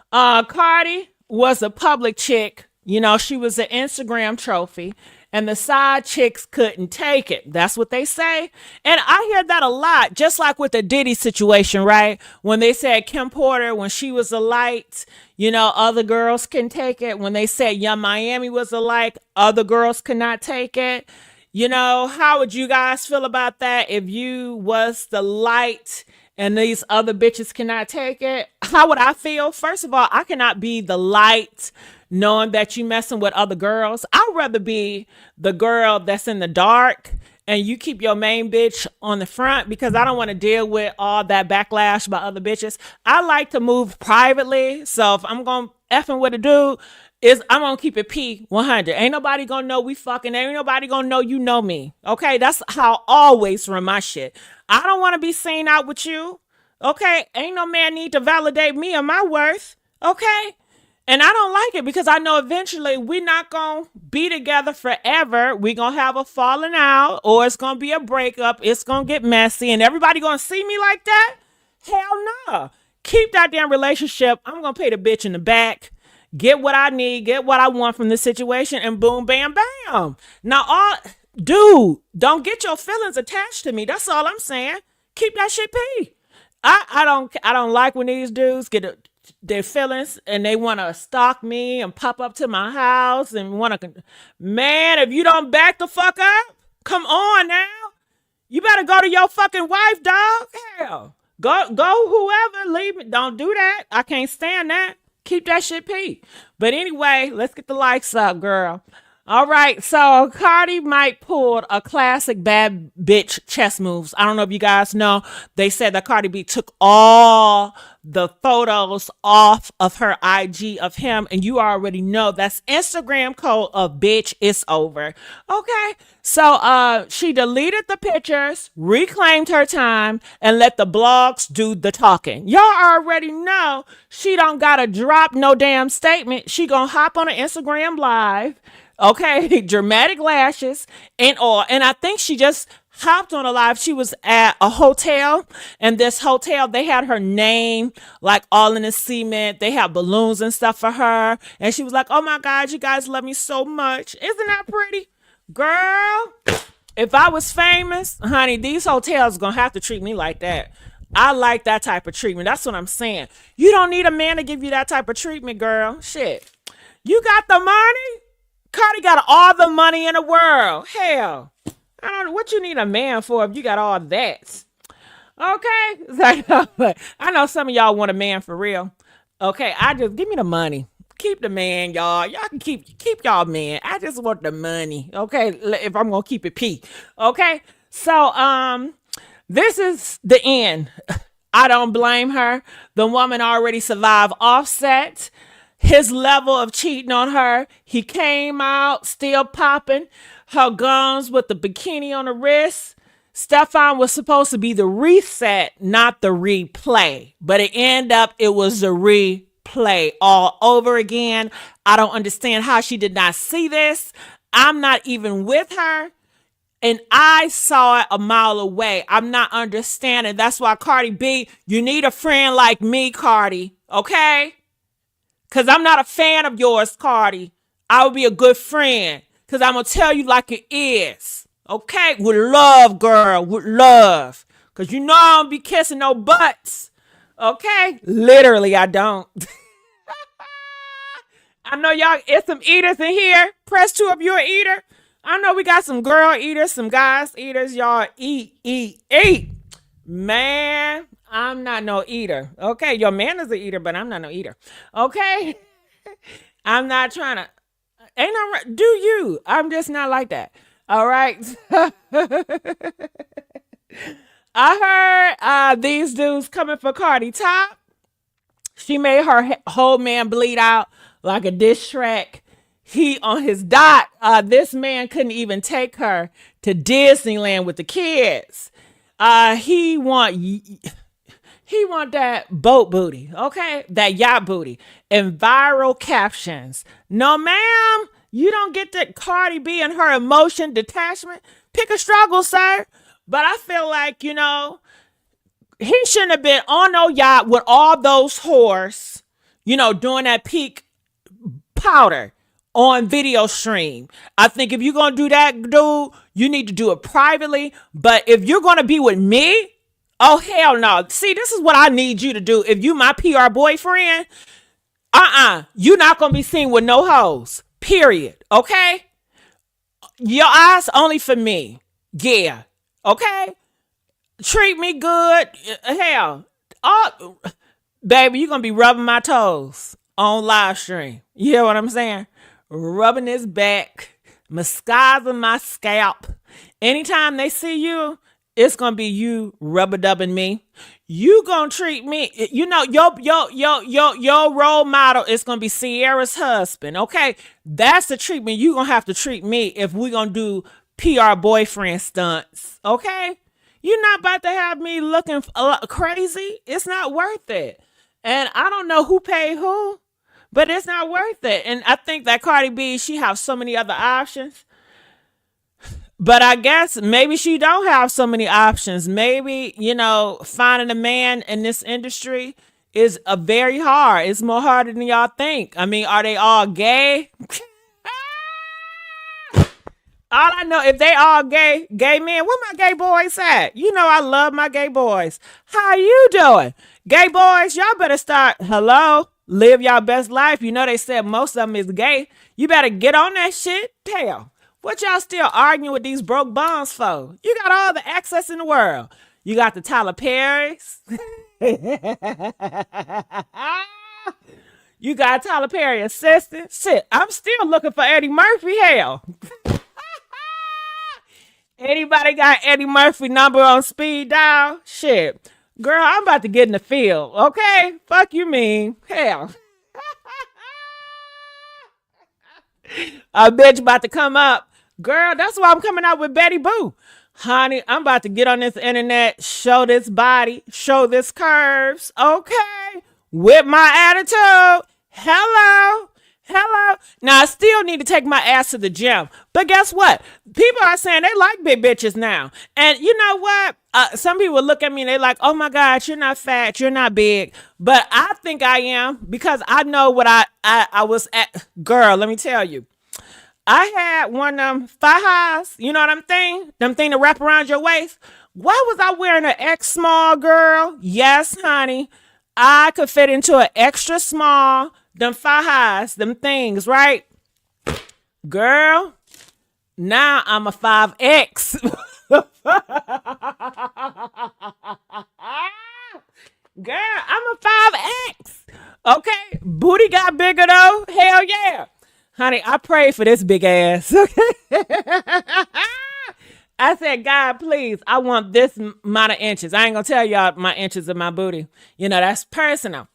Cardi was a public chick. She was an Instagram trophy, and the side chicks couldn't take it. That's what they say. And I hear that a lot, just like with the Diddy situation, right? When they said Kemp Porter, when she was a light, other girls can take it. When they said Young Miami was a light, other girls could not take it. How would you guys feel about that if you was the light and these other bitches cannot take it? How would I feel? First of all, I cannot be the light knowing that you messing with other girls. I'd rather be the girl that's in the dark and you keep your main bitch on the front, because I don't want to deal with all that backlash by other bitches. I like to move privately. So if I'm going effing with a dude, I'm gonna keep it P100. Ain't nobody gonna know we fucking. Ain't nobody gonna know you know me. Okay, that's how I always run my shit. I don't want to be seen out with you. Okay, ain't no man need to validate me or my worth. Okay, and I don't like it because I know eventually we're not gonna be together forever. We gonna have a falling out, or it's gonna be a breakup. It's gonna get messy, and everybody gonna see me like that. Hell no. Keep that damn relationship. I'm gonna pay the bitch in the back. get what I need, get what I want from the situation, and boom, bam, bam. Now, dude, don't get your feelings attached to me. That's all I'm saying. Keep that shit pee. I don't like when these dudes get their feelings and they want to stalk me and pop up to my house and want to. Man, if you don't back the fuck up, come on now. You better go to your fucking wife, dog. Hell, go whoever. Leave me. Don't do that. I can't stand that. Keep that shit pee. But anyway, let's get the likes up, girl. All right, so Cardi might pull a classic bad bitch chess moves. I don't know if you guys know. They said that Cardi B took all the photos off of her IG of him, and you already know that's Instagram code of bitch, it's over. Okay, so she deleted the pictures, reclaimed her time, and let the blogs do the talking. Y'all already know she don't gotta drop no damn statement. She gonna hop on an Instagram live. Okay, dramatic lashes and all. And I think she just hopped on a live. She was at a hotel, and this hotel, they had her name like all in the cement. They had balloons and stuff for her. And she was like, oh my God, you guys love me so much. Isn't that pretty? Girl, if I was famous, honey, these hotels gonna have to treat me like that. I like that type of treatment. That's what I'm saying. You don't need a man to give you that type of treatment, girl. Shit. You got the money? Cardi got all the money in the world. Hell, I don't know what you need a man for if you got all that. Okay, I know some of y'all want a man for real. Okay, I just give me the money. Keep the man, y'all. Y'all can keep y'all man. I just want the money. Okay, if I'm gonna keep it P. Okay, so this is the end. I don't blame her. The woman already survived Offset. His level of cheating on her, he came out still popping her gums with the bikini on the wrist. Stefan was supposed to be the reset, not the replay. But it ended up, it was the replay all over again. I don't understand how she did not see this. I'm not even with her. And I saw it a mile away. I'm not understanding. That's why Cardi B, you need a friend like me, Cardi. Okay? Because I'm not a fan of yours, Cardi. I would be a good friend. Because I'm going to tell you like it is. Okay? With love, girl. With love. Because you know I don't be kissing no butts. Okay? Literally, I don't. I know y'all, it's some eaters in here. Press 2 if you're an eater. I know we got some girl eaters, some guys eaters. Y'all eat. Man, I'm not no eater. Okay, your man is an eater, but I'm not no eater. Okay? I'm not trying to. Ain't no right. Do you? I'm just not like that. All right? I heard these dudes coming for Cardi top. She made her whole man bleed out like a diss track. He on his dot. This man couldn't even take her to Disneyland with the kids. He want that boat booty, okay? That yacht booty and viral captions. No, ma'am, you don't get that. Cardi B and her emotion detachment. Pick a struggle, sir. But I feel like, he shouldn't have been on no yacht with all those whores, doing that peak powder on video stream. I think if you're going to do that, dude, you need to do it privately. But if you're going to be with me, oh, hell no. See, this is what I need you to do. If you my PR boyfriend, you're not going to be seen with no hoes. Period. Okay? Your eyes only for me. Yeah. Okay? Treat me good. Hell. Baby, you're going to be rubbing my toes on live stream. You hear what I'm saying? Rubbing his back, massaging my scalp. Anytime they see you, it's gonna be you rubber-dubbing me. You gonna treat me, your role model is gonna be Sierra's husband. Okay, that's the treatment you gonna have to treat me if we gonna do PR boyfriend stunts. Okay, you're not about to have me looking crazy. It's not worth it. And I don't know who paid who. But it's not worth it. And I think that Cardi B, she has so many other options. But I guess maybe she don't have so many options. Maybe, finding a man in this industry is a very hard. It's more harder than y'all think. I mean, are they all gay? All I know, if they all gay men, where my gay boys at? You know I love my gay boys. How you doing? Gay boys, y'all better start, hello, live y'all best life. You know they said most of them is gay. You better get on that shit. Hell, what y'all still arguing with these broke bums for? You got all the access in the world. You got the Tyler Perrys. You got Tyler Perry assistant. Shit, I'm still looking for Eddie Murphy. Hell. Anybody got Eddie Murphy number on speed dial? Shit. Girl, I'm about to get in the field, okay? Fuck you mean. Hell. A bitch about to come up. Girl, that's why I'm coming out with Betty Boo. Honey, I'm about to get on this internet, show this body, show this curves, okay? With my attitude. Hello. Now, I still need to take my ass to the gym. But guess what? People are saying they like big bitches now. And you know what? Some people look at me and they're like, oh my God, you're not fat. You're not big. But I think I am because I know what I was at. Girl, let me tell you. I had one of them thigh highs. You know what I'm saying? Them thing to wrap around your waist. Why was I wearing an X small, girl? Yes, honey. I could fit into an extra small. Them thigh highs, them things, right? Girl, now I'm a 5X. Girl, I'm a 5X. Okay, booty got bigger though. Hell yeah. Honey, I prayed for this big ass. Okay. I said, God, please, I want this amount of inches. I ain't gonna tell y'all my inches of my booty. You know, that's personal.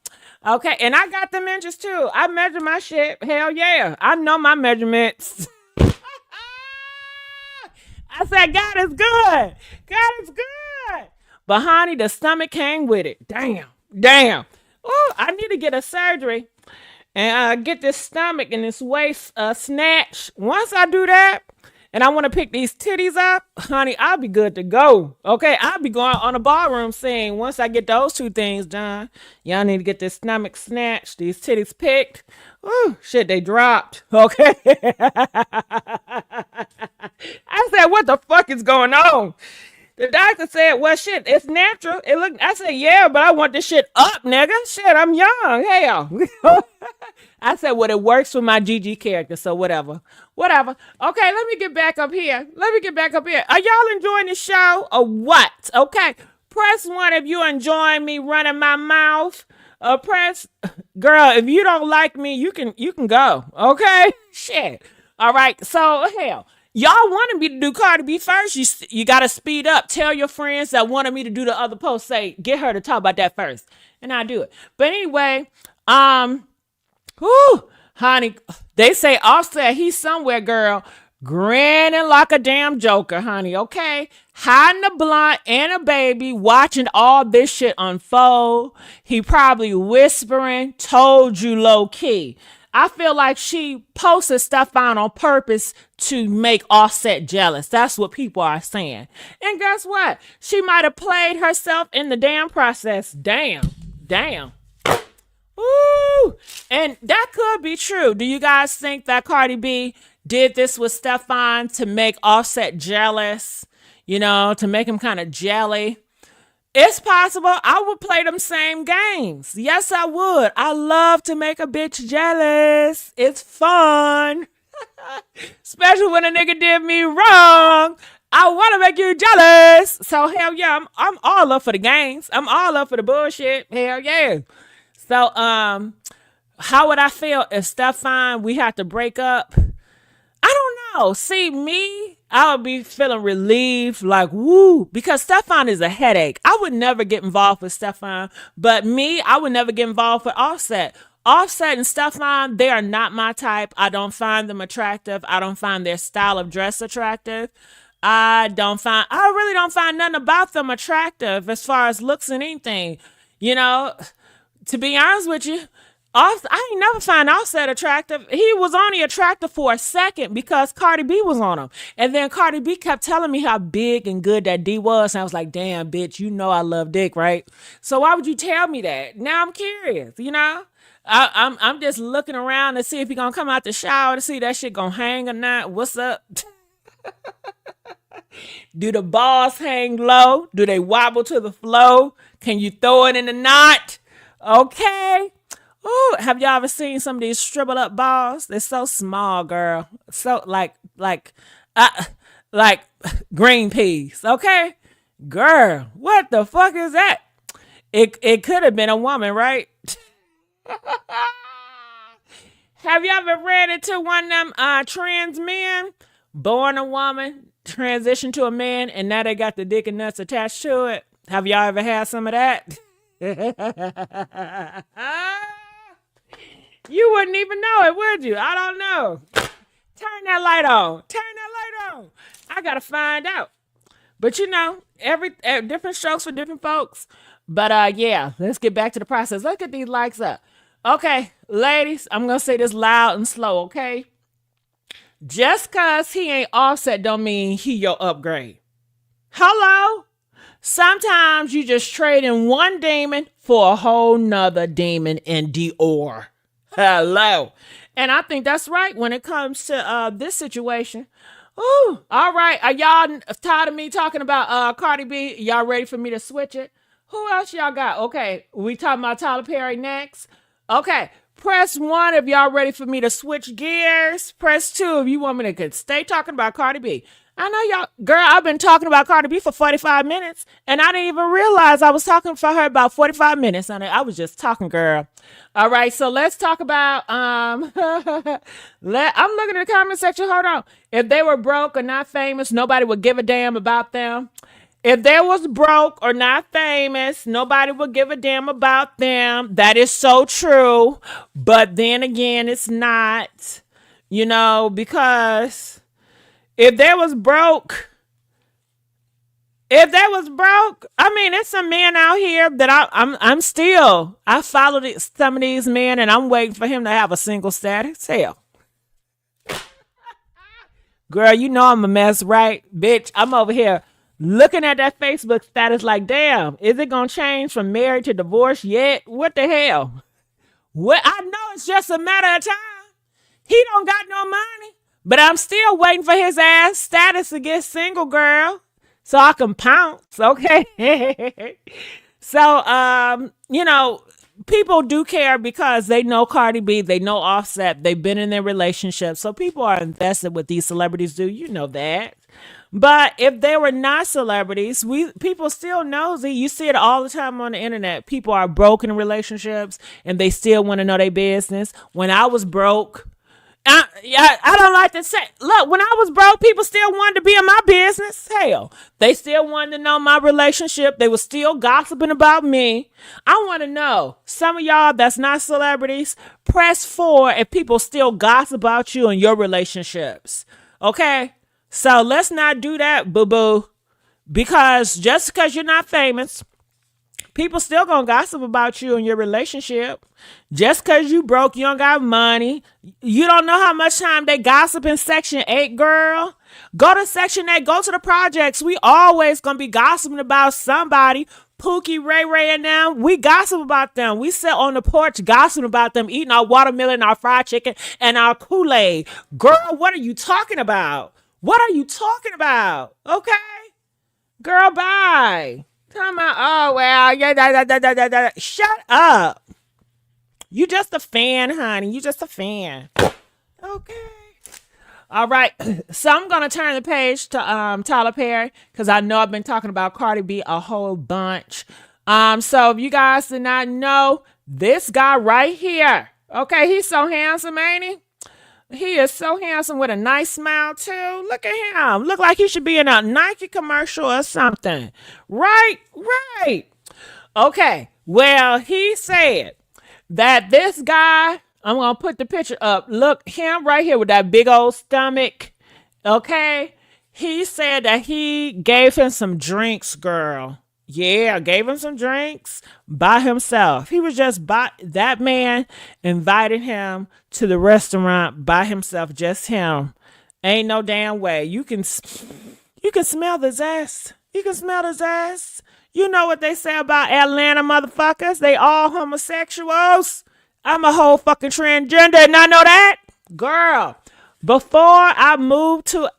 Okay, and I got them inches too. I measure my shit. Hell yeah. I know my measurements. I said, God is good. God is good. But honey, the stomach came with it. Damn. Oh, I need to get a surgery and get this stomach and this waist snatched. Once I do that, and I want to pick these titties up, honey, I'll be good to go. Okay, I'll be going on a ballroom scene once I get those two things done. Y'all need to get this stomach snatched, these titties picked. Oh, shit, they dropped. Okay. I said, what the fuck is going on? The doctor said, well, shit, it's natural. I said, yeah, but I want this shit up, nigga. Shit, I'm young. Hell. I said, well, it works with my GG character, so whatever. Okay, let me get back up here. Are y'all enjoying the show or what? Okay, press 1 if you're enjoying me running my mouth. Girl, if you don't like me, you can go. Okay? Shit. All right, so hell. Y'all wanted me to do Cardi B first. You got to speed up. Tell your friends that wanted me to do the other post. Say, get her to talk about that first. And I'll do it. But anyway, honey, they say Offset, he's somewhere, girl, grinning like a damn joker, honey, okay? Hiding a blunt and a baby, watching all this shit unfold. He probably whispering, told you low key. I feel like she posted stuff on purpose to make Offset jealous. That's what people are saying. And guess what? She might have played herself in the damn process. Damn. Ooh. And that could be true. Do you guys think that Cardi B did this with Stefan to make Offset jealous? You know, to make him kind of jelly? It's possible. I would play them same games. Yes, I would. I love to make a bitch jealous. It's fun. Especially when a nigga did me wrong. I want to make you jealous. So, hell yeah, I'm all up for the games. I'm all up for the bullshit. Hell yeah. So, how would I feel if Stefan, we had to break up? I don't know. See, me, I would be feeling relieved, like, woo, because Stefan is a headache. I would never get involved with Stefan, but me, I would never get involved with Offset. Offset and Stefan, they are not my type. I don't find them attractive. I don't find their style of dress attractive. I really don't find nothing about them attractive as far as looks and anything. You know, to be honest with you, I ain't never find Offset attractive. He was only attractive for a second because Cardi B was on him. And then Cardi B kept telling me how big and good that D was. And I was like, damn, bitch, you know I love dick, right? So why would you tell me that? Now I'm curious, you know? I'm just looking around to see if he gonna come out the shower to see that shit gonna hang or not. What's up? Do the balls hang low? Do they wobble to the flow? Can you throw it in the knot? Okay. Ooh, have y'all ever seen some of these shriveled up balls? They're so small, girl. So like green peas. Okay, girl. What the fuck is that? It could have been a woman, right? Have you ever ran into one of them trans men? Born a woman, transitioned to a man, and now they got the dick and nuts attached to it. Have y'all ever had some of that? You wouldn't even know it, would you? I don't know. Turn that light on. Turn that light on. I gotta find out. But you know, every different strokes for different folks. But yeah, let's get back to the process. Let's get these likes up. Okay, ladies, I'm gonna say this loud and slow, okay? Just cause he ain't Offset don't mean he your upgrade. Hello? Sometimes you just trade in one demon for a whole nother demon in Dior. Hello. And I think that's right when it comes to this situation. Ooh, all right. Are y'all tired of me talking about Cardi B? Y'all ready for me to switch it? Who else y'all got? Okay, we talking about Tyler Perry next. Okay, press 1 if y'all ready for me to switch gears. Press 2 if you want me to stay talking about Cardi B. I know y'all, girl, I've been talking about Cardi B for 45 minutes, and I didn't even realize I was talking for her about 45 minutes. I was just talking, girl. All right, so let's talk about, I'm looking at the comment section. Hold on. If they were broke or not famous, nobody would give a damn about them. If they was broke or not famous, nobody would give a damn about them. That is so true. But then again, it's not, you know, because if they was broke, I mean, there's some men out here that I followed some of these men and I'm waiting for him to have a single status. Hell. Girl, you know I'm a mess, right? Bitch, I'm over here looking at that Facebook status like, damn, is it going to change from married to divorce yet? What the hell? What? I know it's just a matter of time. He don't got no money, but I'm still waiting for his ass status to get single, girl, so I can pounce, okay? So, you know, people do care because they know Cardi B, they know Offset, they've been in their relationship, so people are invested with these celebrities do, you know that. But if they were not celebrities, people still nosy. You see it all the time on the internet. People are broken in relationships and they still want to know their business. When I was broke, I don't like to say, look, when I was broke, people still wanted to be in my business. Hell, they still wanted to know my relationship. They were still gossiping about me. I want to know, some of y'all that's not celebrities, press 4 if people still gossip about you and your relationships. Okay? So let's not do that, boo-boo. Because just because you're not famous, people still gonna gossip about you and your relationship. Just because you broke, you don't got money. You don't know how much time they gossip in Section 8, girl. Go to Section 8. Go to the projects. We always gonna be gossiping about somebody. Pookie, Ray Ray, and them. We gossip about them. We sit on the porch gossiping about them, eating our watermelon, our fried chicken, and our Kool-Aid. Girl, what are you talking about? What are you talking about? Okay? Girl, bye. Talking about, oh, well, yeah, shut up. You just a fan, honey. You just a fan. Okay. All right. So I'm going to turn the page to Tyler Perry because I know I've been talking about Cardi B a whole bunch. So if you guys did not know, this guy right here, okay, he's so handsome, ain't he? He is so handsome with a nice smile, too. Look at him. Look like he should be in a Nike commercial or something. Right. Okay. Well, he said that this guy, I'm going to put the picture up. Look, him right here with that big old stomach. Okay. He said that he gave him some drinks, girl. Yeah, gave him some drinks by himself. He was just by that man invited him to the restaurant by himself, just him. Ain't no damn way. You can smell the zest. You can smell the zest. You know what they say about Atlanta motherfuckers? They all homosexuals. I'm a whole fucking transgender and I know that. Girl, before I moved to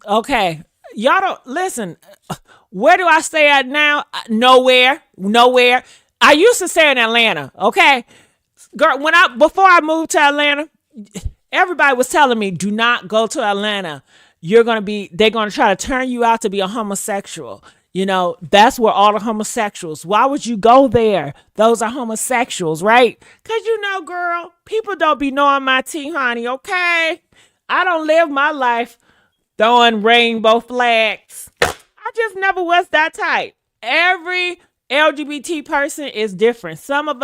okay, y'all don't listen. Where do I stay at now? Nowhere. Nowhere. I used to stay in Atlanta, okay? Girl, before I moved to Atlanta, everybody was telling me, do not go to Atlanta. They're gonna try to turn you out to be a homosexual. You know, that's where all the homosexuals. Why would you go there? Those are homosexuals, right? Cause you know, girl, people don't be knowing my tea, honey, okay? I don't live my life throwing rainbow flags. I just never was that type. Every LGBT person is different. Some of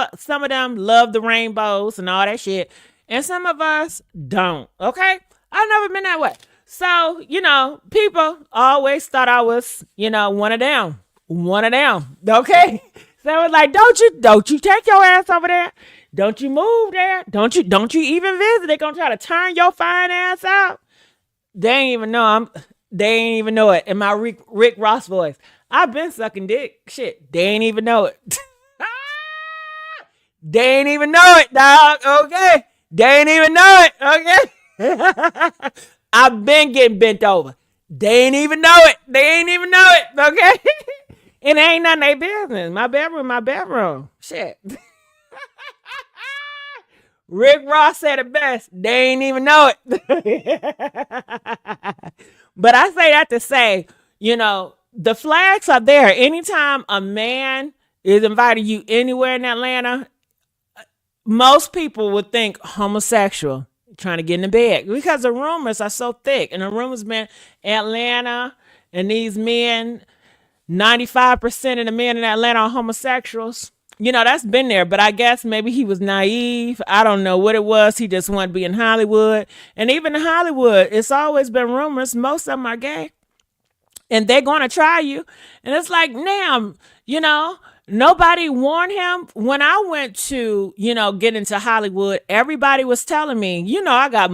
them love the rainbows and all that shit, and some of us don't. Okay, I've never been that way. So you know, people always thought I was, you know, one of them. Okay, so it was like, don't you take your ass over there. Don't you move there. Don't you even visit. They're gonna try to turn your fine ass out. They ain't even know They ain't even know it in my Rick Ross voice. I've been sucking dick. Shit, they ain't even know it. They ain't even know it, dog. Okay, they ain't even know it. Okay, I've been getting bent over. They ain't even know it. They ain't even know it. Okay, it ain't none of their business. My bedroom. Shit. Rick Ross said it best. They ain't even know it. But I say that to say, you know, the flags are there. Anytime a man is inviting you anywhere in Atlanta, most people would think homosexual, trying to get in the bed, because the rumors are so thick. And the rumors been Atlanta, and these men, 95% of the men in Atlanta are homosexuals. You know, that's been there, but I guess maybe he was naive. I don't know what it was. He just wanted to be in Hollywood. And even in Hollywood, it's always been rumors. Most of them are gay. And they're going to try you. And it's like, damn, you know, nobody warned him. When I went to, you know, get into Hollywood, everybody was telling me, you know, I got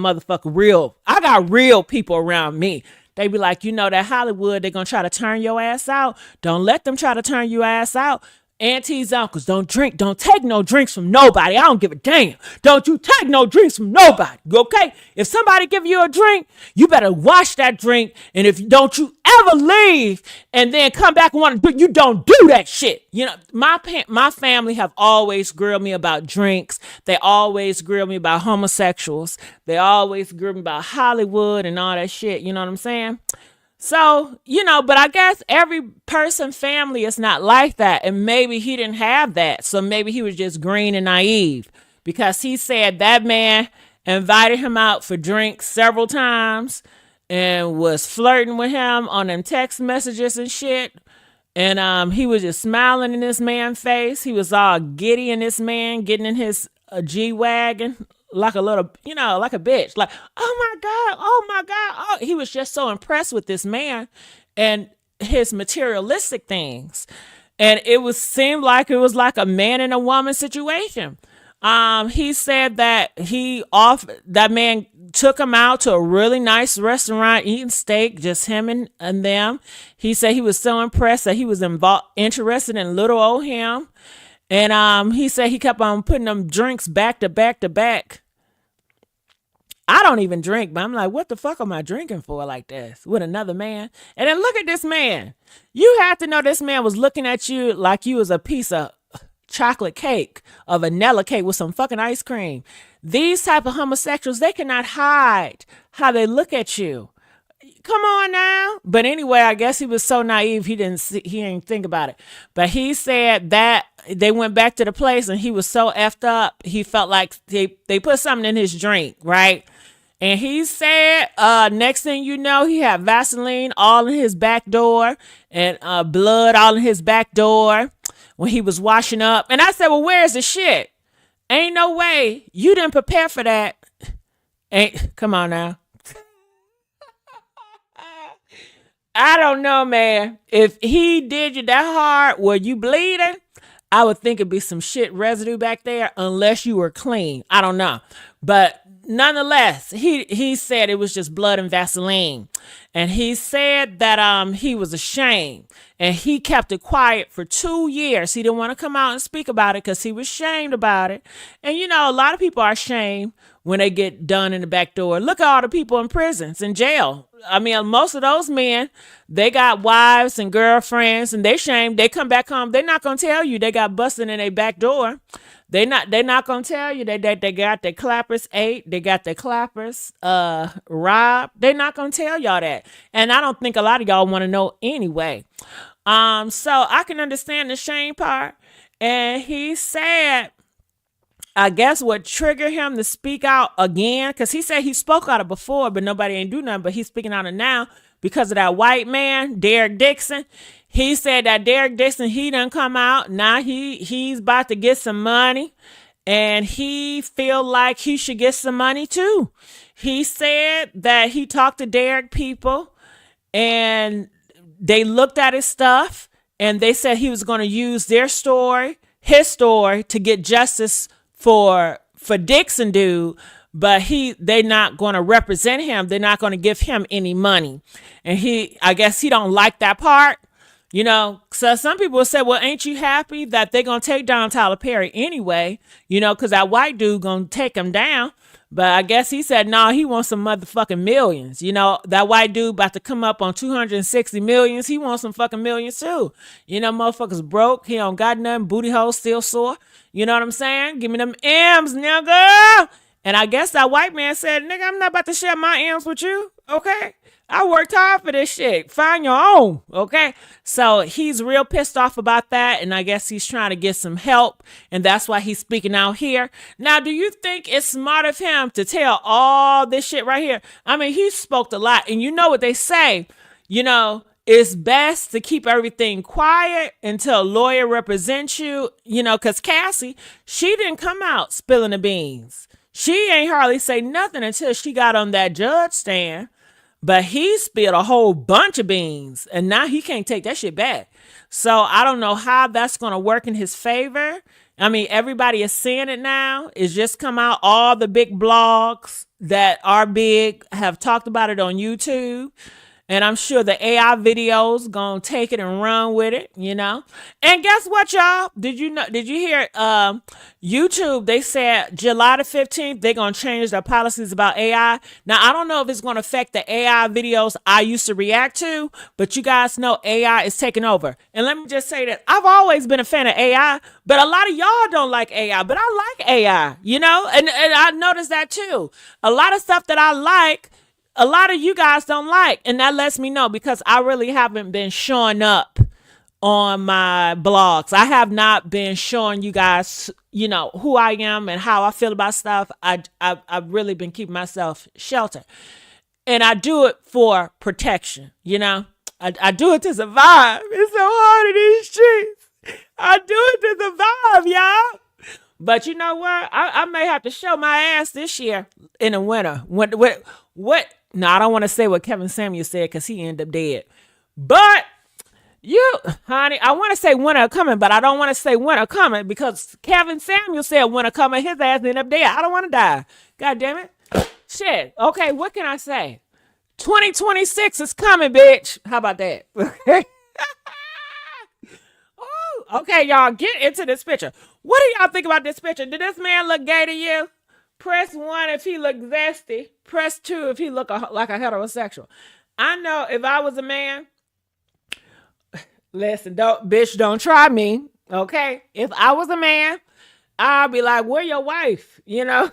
real people around me. They be like, you know, that Hollywood, they're going to try to turn your ass out. Don't let them try to turn your ass out. Aunties, uncles, don't take no drinks from nobody. I don't give a damn. Don't you take no drinks from nobody, okay? If somebody give you a drink, you better wash that drink. And if don't you ever leave and then come back and want to, you don't do that shit. You know, my family have always grilled me about drinks. They always grilled me about homosexuals. They always grilled me about Hollywood and all that shit. You know what I'm saying? So, you know, but I guess every person family is not like that. And maybe he didn't have that. So maybe he was just green and naive, because he said that man invited him out for drinks several times and was flirting with him on them text messages and shit. And he was just smiling in this man's face. He was all giddy in this man, getting in his G-Wagon. Like a little, you know, like a bitch. Like, oh my God. Oh, he was just so impressed with this man and his materialistic things. And seemed like it was like a man and a woman situation. He said that that man took him out to a really nice restaurant, eating steak, just him and them. He said he was so impressed that he was interested in little old him. And he said he kept on putting them drinks back to back to back. I don't even drink, but I'm like, what the fuck am I drinking for like this with another man? And then look at this man. You have to know this man was looking at you like you was a piece of chocolate cake, a vanilla cake with some fucking ice cream. These type of homosexuals, they cannot hide how they look at you. Come on now. But anyway, I guess he was so naive, he didn't think about it. But he said that they went back to the place and he was so effed up, he felt like they put something in his drink, right? And he said, next thing you know, he had Vaseline all in his back door and blood all in his back door when he was washing up. And I said, well, where's the shit? Ain't no way. You didn't prepare for that. Come on now. I don't know, man. If he did you that hard, were you bleeding? I would think it'd be some shit residue back there unless you were clean. I don't know. But nonetheless, he said it was just blood and Vaseline. And he said that he was ashamed. And he kept it quiet for 2 years. He didn't want to come out and speak about it because he was ashamed about it. And you know, a lot of people are ashamed when they get done in the back door. Look at all the people in prisons, in jail. I mean, most of those men, they got wives and girlfriends, and they shamed. They come back home. They're not gonna tell you they got busted in their back door. They're not gonna tell you that they got their clappers ate. They got their clappers robbed. They're not gonna tell y'all that. And I don't think a lot of y'all want to know anyway. So I can understand the shame part. And he said, I guess what triggered him to speak out again, because he said he spoke out it before, but nobody ain't do nothing, but he's speaking out it now because of that white man, Derek Dixon. He said that Derek Dixon, he done come out. Now he's about to get some money, and he feel like he should get some money too. He said that he talked to Derek people, and they looked at his stuff, and they said he was going to use his story, to get justice for Dixon dude, but they not going to represent him. They're not going to give him any money. And I guess he don't like that part, you know. So some people will say, well, ain't you happy that they're going to take down Tyler Perry anyway, you know, because that white dude going to take him down. But I guess he said, no, he wants some motherfucking millions. You know, that white dude about to come up on 260 millions. He wants some fucking millions too. You know, motherfuckers broke. He don't got nothing. Booty hole still sore. You know what I'm saying? Give me them M's, nigga. And I guess that white man said, nigga, I'm not about to share my M's with you. Okay? I worked hard for this shit. Find your own. Okay? So he's real pissed off about that. And I guess he's trying to get some help. And that's why he's speaking out here. Now, do you think it's smart of him to tell all this shit right here? I mean, he spoke a lot. And you know what they say, you know, it's best to keep everything quiet until a lawyer represents you, you know, because Cassie, she didn't come out spilling the beans. She ain't hardly say nothing until she got on that judge stand. But he spilled a whole bunch of beans, and now he can't take that shit back. So I don't know how that's going to work in his favor. I mean, everybody is seeing it now. It's just come out. All the big blogs that are big have talked about it on YouTube. And I'm sure the AI videos gonna take it and run with it, you know. And guess what, y'all? Did you hear YouTube? They said July the 15th, they're gonna change their policies about AI. Now, I don't know if it's gonna affect the AI videos I used to react to, but you guys know AI is taking over. And let me just say that I've always been a fan of AI, but a lot of y'all don't like AI, but I like AI, you know, and I noticed that too. A lot of stuff that I like, a lot of you guys don't like, and that lets me know because I really haven't been showing up on my blogs. I have not been showing you guys, you know, who I am and how I feel about stuff. I've really been keeping myself sheltered, and I do it for protection. You know, I do it to survive. It's so hard in these streets. I do it to survive, y'all. But you know what? I may have to show my ass this year in the winter. What? No, I don't want to say what Kevin Samuel said because he ended up dead. But you, honey, I want to say winter coming, but I don't want to say winter coming because Kevin Samuel said winter coming. His ass ended up dead. I don't want to die. God damn it. Shit. Okay, what can I say? 2026 is coming, bitch. How about that? Okay. Okay, y'all, get into this picture. What do y'all think about this picture? Did this man look gay to you? Press 1 if he look zesty. Press 2 if he look like a heterosexual. I know if I was a man, listen, don't try me, okay? If I was a man, I'd be like, where your wife? You know,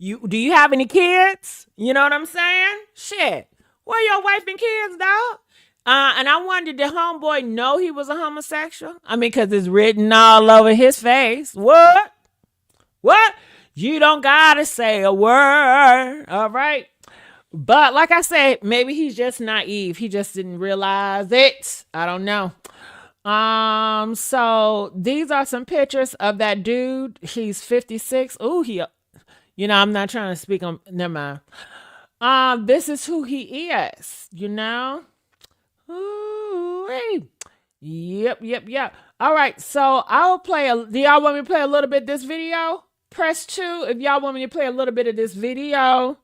do you have any kids? You know what I'm saying? Shit, where your wife and kids, dog? And I wondered, did homeboy know he was a homosexual? I mean, because it's written all over his face. What? You don't gotta say a word, all right? But like I said, maybe he's just naive. He just didn't realize it. I don't know. So these are some pictures of that dude. He's 56. Ooh, you know, I'm not trying to speak on, never mind. This is who he is, you know? Ooh-wee. Yep. All right, so I'll play do y'all want me to play a little bit of this video? Press 2 if y'all want me to play a little bit of this video.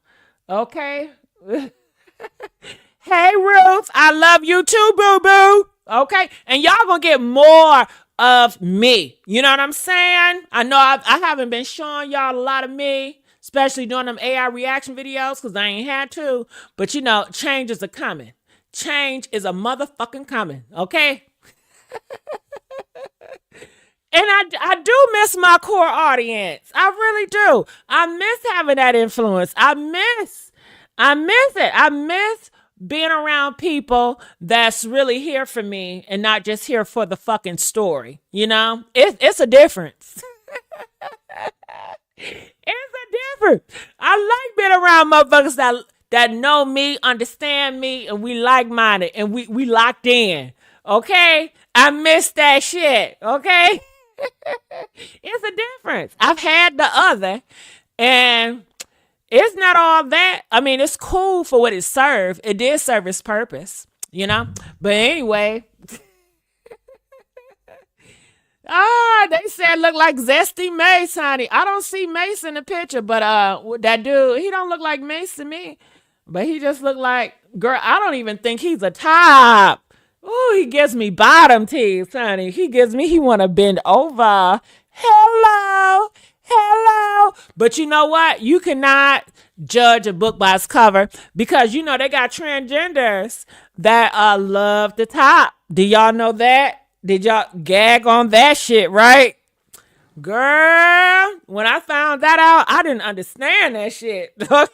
Okay. Hey, Ruth, I love you too, boo-boo. Okay, and y'all gonna get more of me. You know what I'm saying? I know I haven't been showing y'all a lot of me, especially doing them AI reaction videos, because I ain't had to. But, you know, change is a coming. Change is a motherfucking coming, okay? And I do miss my core audience. I really do. I miss having that influence. I miss it. I miss being around people that's really here for me and not just here for the fucking story. You know, it's a difference. It's a difference. I like being around motherfuckers that know me, understand me, and we like-minded and we locked in. Okay? I miss that shit. Okay? It's a difference. I've had the other, and it's not all that. I mean, it's cool for what it served. It did serve its purpose, you know? But anyway. They said look like Zesty Mace, honey. I don't see Mace in the picture, but that dude, he don't look like Mace to me. But he just look like, girl, I don't even think he's a top. Ooh, he gives me bottom teeth, honey. He want to bend over. Hello. But you know what? You cannot judge a book by its cover because, you know, they got transgenders that love the top. Do y'all know that? Did y'all gag on that shit, right? Girl, when I found that out, I didn't understand that shit. Okay?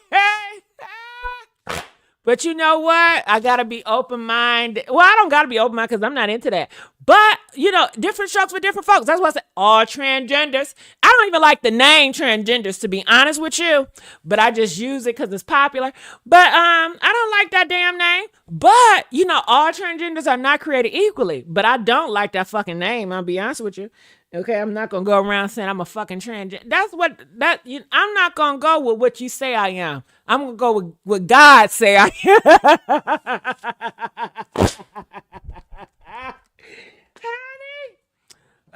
But you know what? I got to be open-minded. Well, I don't got to be open-minded because I'm not into that. But, you know, different strokes for different folks. That's why I said all transgenders. I don't even like the name transgenders, to be honest with you. But I just use it because it's popular. But I don't like that damn name. But, you know, all transgenders are not created equally. But I don't like that fucking name, I'll be honest with you. Okay, I'm not going to go around saying I'm a fucking transgender. I'm not going to go with what you say I am. I'm going to go with what God say I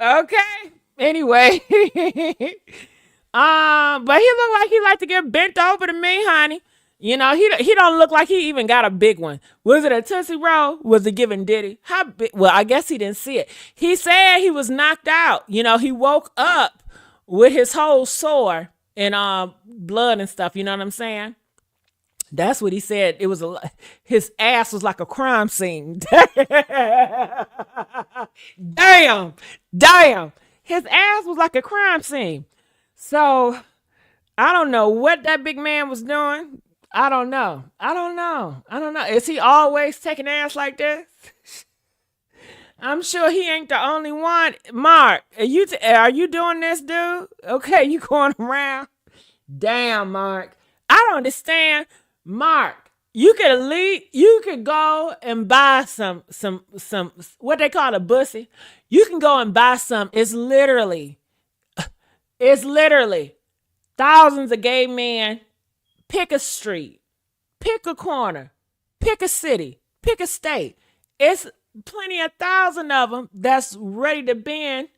am. Okay. Anyway. But he looked like he like to get bent over to me, honey. You know, he don't look like he even got a big one. Was it a Tootsie Roll? Was it giving Diddy? How big? Well, I guess he didn't see it. He said he was knocked out. You know, he woke up with his whole sore and blood and stuff. You know what I'm saying? That's what he said. It was his ass was like a crime scene. Damn. His ass was like a crime scene. So I don't know what that big man was doing. I don't know. Is he always taking ass like this? I'm sure he ain't the only one. Mark, are you doing this, dude? Okay, you going around? Damn, Mark. I don't understand. Mark, you could go and buy some what they call a bussy. You can go and buy some. It's literally thousands of gay men. Pick a street, pick a corner, pick a city, pick a state. It's plenty of thousand of them that's ready to bend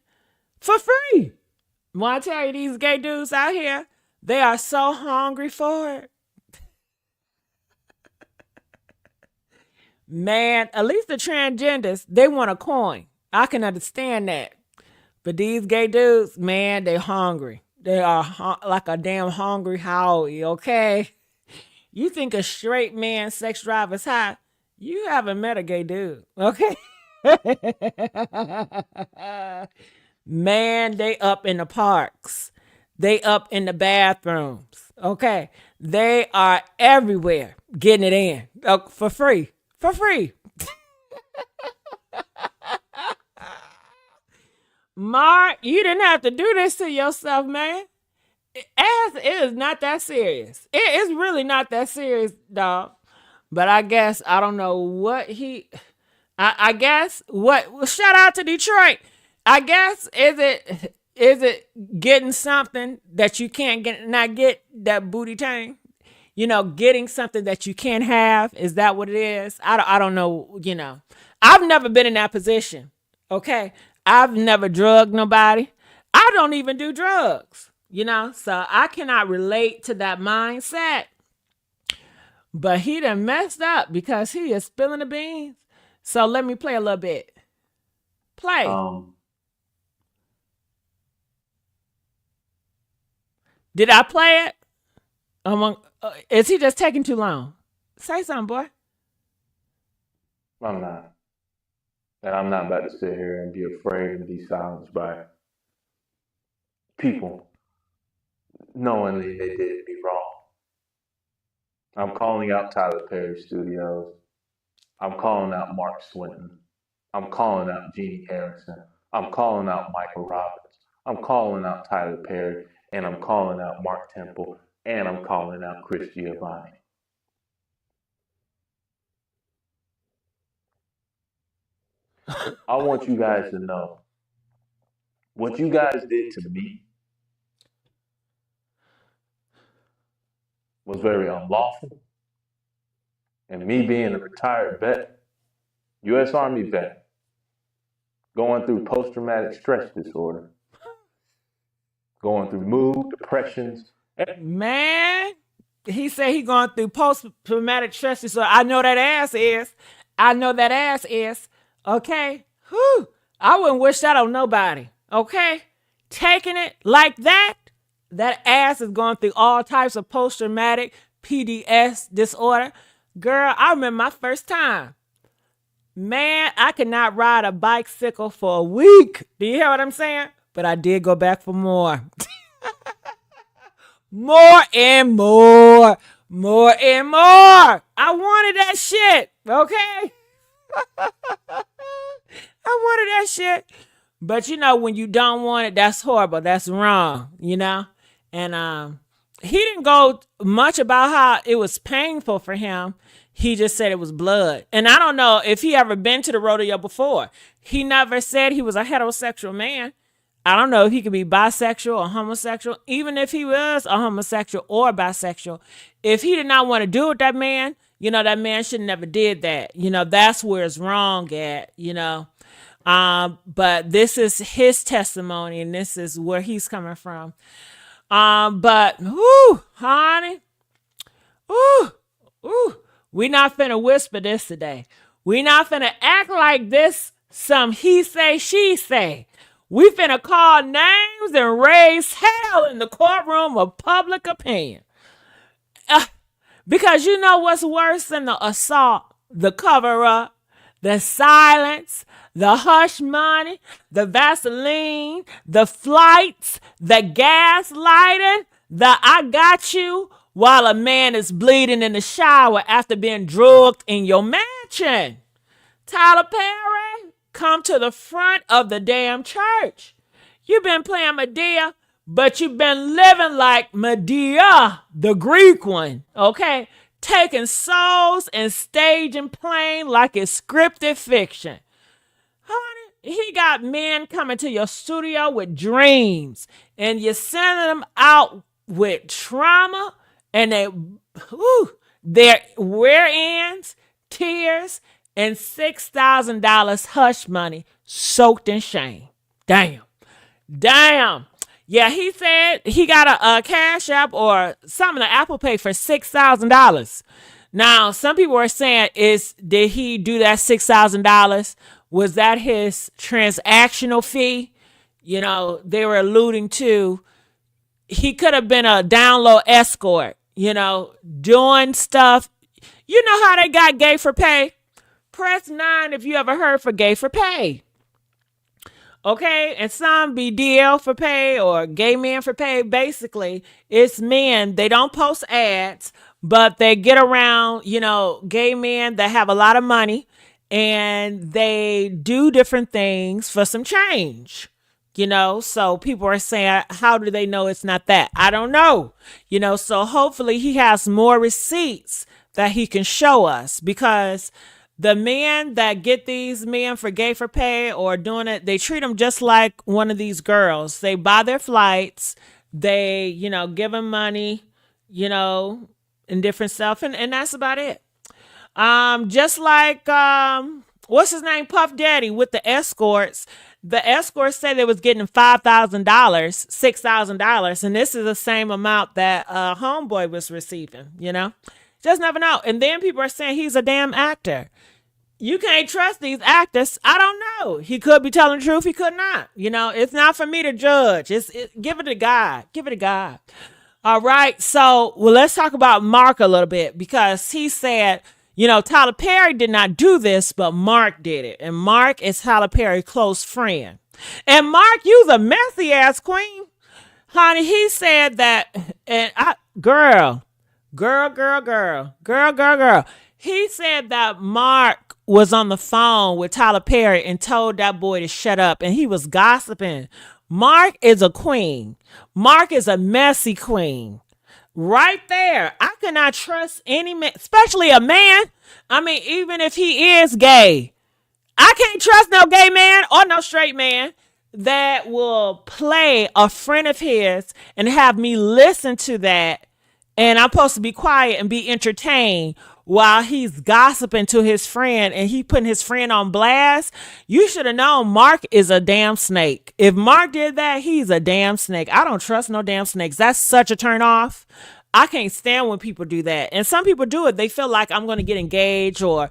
for free. Want I tell you, these gay dudes out here, they are so hungry for it. Man, at least the transgenders, they want a coin. I can understand that. But these gay dudes, man, they hungry. They are like a damn hungry Howie, okay? You think a straight man sex drive is hot? You haven't met a gay dude, okay? Man, they up in the parks. They up in the bathrooms, okay? They are everywhere getting it in for free. For free. Mark, you didn't have to do this to yourself, man. It is not that serious. It is really not that serious, dog. But I guess, I don't know what I guess, shout out to Detroit. I guess, is it getting something that you can't not get that booty tang? getting something that you can't have. Is that what it is? I don't know. I've never been in that position. Okay. I've never drugged nobody. I don't even do drugs, so I cannot relate to that mindset. But he done messed up because he is spilling the beans. So let me play a little bit. Play. Did I play it? Is he just taking too long? Say something, boy. I'm not. And I'm not about to sit here and be afraid and be silenced by people knowingly they did me wrong. I'm calling out Tyler Perry Studios. I'm calling out Mark Swinton. I'm calling out Jeannie Harrison. I'm calling out Michael Robbins. I'm calling out Tyler Perry. And I'm calling out Mark Temple. And I'm calling out Chris Giovanni. I want you guys to know what you guys did to me was very unlawful. And me being a retired vet, U.S. Army vet, going through post-traumatic stress disorder, going through mood, depressions. Man, he said he going through post-traumatic stress disorder. I know that ass is. Okay? Whew. I wouldn't wish that on nobody. Okay? Taking it like that ass is going through all types of post-traumatic PDS disorder. Girl, I remember my first time. Man, I could not ride a bicycle for a week. Do you hear what I'm saying? But I did go back for more. More and more. More and more. I wanted that shit. Okay? I wanted that shit. But when you don't want it, that's horrible. That's wrong, And he didn't go much about how it was painful for him. He just said it was blood. And I don't know if he ever been to the rodeo before. He never said he was a heterosexual man. I don't know if he could be bisexual or homosexual. Even if he was a homosexual or bisexual, if he did not want to do it, that man, that man should never did that. That's where it's wrong at, But this is his testimony and this is where he's coming from. But, honey, we not finna whisper this today. We not finna act like this some he say, she say. We finna call names and raise hell in the courtroom of public opinion. Because you know what's worse than the assault, the cover-up, the silence, the hush money, the Vaseline, the flights, the gaslighting, the I got you while a man is bleeding in the shower after being drugged in your mansion. Tyler Perry, come to the front of the damn church. You've been playing Medea, but you've been living like Medea, the Greek one, okay? Taking souls and staging plain like it's scripted fiction. Honey, he got men coming to your studio with dreams, and you're sending them out with trauma, and their wear ends, tears, and $6,000 hush money soaked in shame. Damn. Yeah, he said he got a Cash App or something, an Apple Pay for $6,000. Now, some people are saying, did he do that $6,000? Was that his transactional fee? They were alluding to he could have been a download escort, doing stuff. You know how they got gay for pay? Press 9 if you ever heard for gay for pay. Okay, and some be DL for pay or gay men for pay. Basically, it's men. They don't post ads, but they get around, gay men that have a lot of money and they do different things for some change, So people are saying, how do they know it's not that? I don't know, so hopefully he has more receipts that he can show us, because the men that get these men for gay for pay or doing it, they treat them just like one of these girls. They buy their flights. They, give them money, and different stuff, and that's about it. Just like what's his name, Puff Daddy with the escorts. The escorts say they was getting $5,000, $6,000, and this is the same amount that Homeboy was receiving. Just never know. And then people are saying he's a damn actor. You can't trust these actors. I don't know. He could be telling the truth. He could not. It's not for me to judge. Give it to God. Give it to God. All right. So, let's talk about Mark a little bit, because he said, Tyler Perry did not do this, but Mark did it. And Mark is Tyler Perry's close friend. And Mark, you's a messy ass queen. Honey, he said that, and girl. He said that Mark was on the phone with Tyler Perry and told that boy to shut up, and he was gossiping. Mark is a queen. Mark is a messy queen. Right there. I cannot trust any man, especially a man. I mean, even if he is gay. I can't trust no gay man or no straight man that will play a friend of his and have me listen to that. And I'm supposed to be quiet and be entertained while he's gossiping to his friend and he putting his friend on blast. You should have known Mark is a damn snake. If Mark did that, he's a damn snake. I don't trust no damn snakes. That's such a turn off. I can't stand when people do that. And some people do it. They feel like I'm going to get engaged, or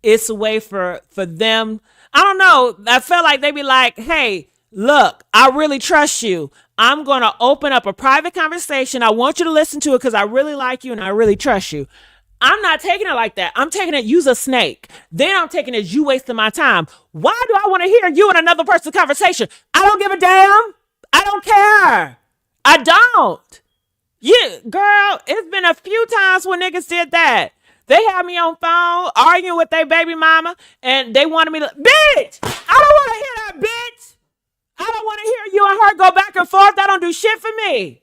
it's a way for them. I don't know. I feel like they be like, hey, look, I really trust you. I'm going to open up a private conversation. I want you to listen to it because I really like you and I really trust you. I'm not taking it like that. I'm taking it, you's a snake. Then I'm taking it, you wasting my time. Why do I want to hear you and another person's conversation? I don't give a damn. I don't care. I don't. Yeah, girl, it's been a few times when niggas did that. They had me on phone arguing with their baby mama, and they wanted me to, bitch, I don't want to hear that, bitch. I don't want to hear you and her go back and forth. That don't do shit for me.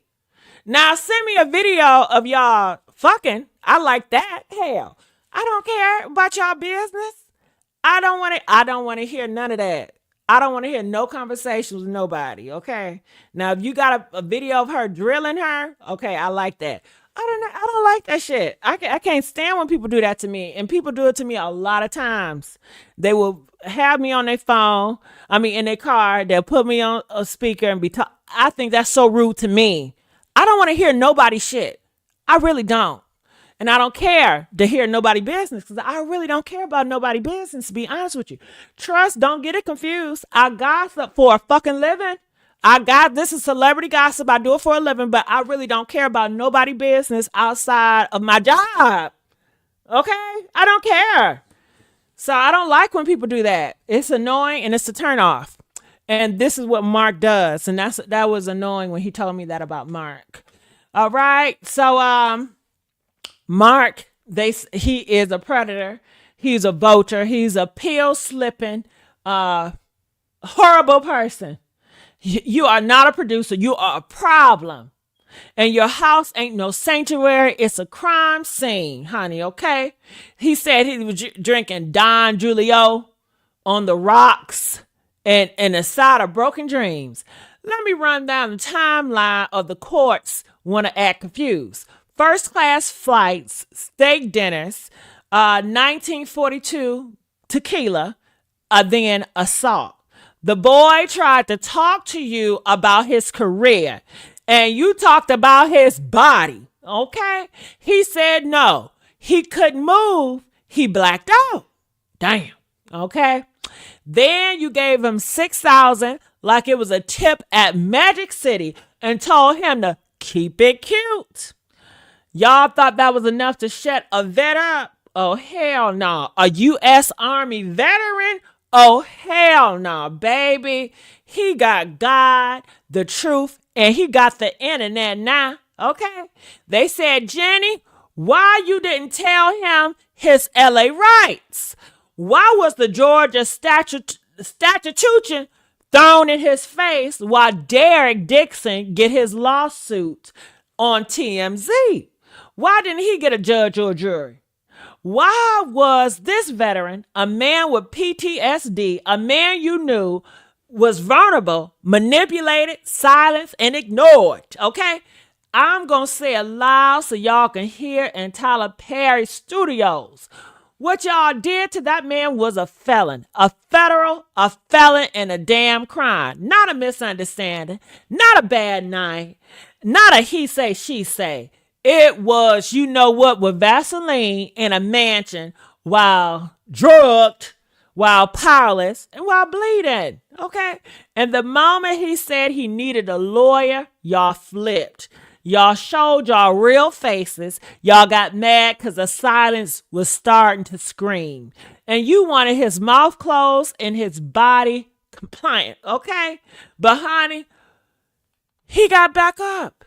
Now, send me a video of y'all fucking. I like that. Hell, I don't care about y'all business. I don't want to hear none of that. I don't want to hear no conversations with nobody, okay? Now, if you got a video of her drilling her, okay, I like that. I don't like that shit. I can't stand when people do that to me. And people do it to me a lot of times. They will have me on their phone. In their car. They'll put me on a speaker and be I think that's so rude to me. I don't want to hear nobody's shit. I really don't. And I don't care to hear nobody business, because I really don't care about nobody business, to be honest with you. Trust, don't get it confused. I gossip for a fucking living. This is celebrity gossip. I do it for a living, but I really don't care about nobody business outside of my job. Okay? I don't care. So I don't like when people do that. It's annoying and it's a turn off. And this is what Mark does. And that was annoying when he told me that about Mark. All right. So, Mark, he is a predator. He's a vulture. He's a pill slipping, horrible person. You are not a producer. You are a problem. And your house ain't no sanctuary. It's a crime scene, honey, okay? He said he was drinking Don Julio on the rocks and a side of broken dreams. Let me run down the timeline of the courts want to act confused. First class flights, steak dinners, 1942 tequila, then assault. The boy tried to talk to you about his career, and you talked about his body, okay? He said no. He couldn't move. He blacked out. Damn, okay? Then you gave him $6,000 like it was a tip at Magic City and told him to keep it cute. Y'all thought that was enough to shut a vet up? Oh, hell no. A U.S. Army veteran? Oh, hell no, baby. He got God, the truth, and he got the internet now, okay? They said, Jenny, why you didn't tell him his L.A. rights? Why was the Georgia statute thrown in his face while Derek Dixon get his lawsuit on TMZ? Why didn't he get a judge or a jury? Why was this veteran, a man with PTSD, a man you knew was vulnerable, manipulated, silenced, and ignored? Okay? I'm going to say it loud so y'all can hear in Tyler Perry Studios. What y'all did to that man was a felon, a felon, and a damn crime. Not a misunderstanding, not a bad night, not a he say, she say. It was, you know what, with Vaseline in a mansion while drugged, while powerless, and while bleeding. Okay? And the moment he said he needed a lawyer, y'all flipped. Y'all showed y'all real faces. Y'all got mad because the silence was starting to scream. And you wanted his mouth closed and his body compliant, okay? But honey, he got back up.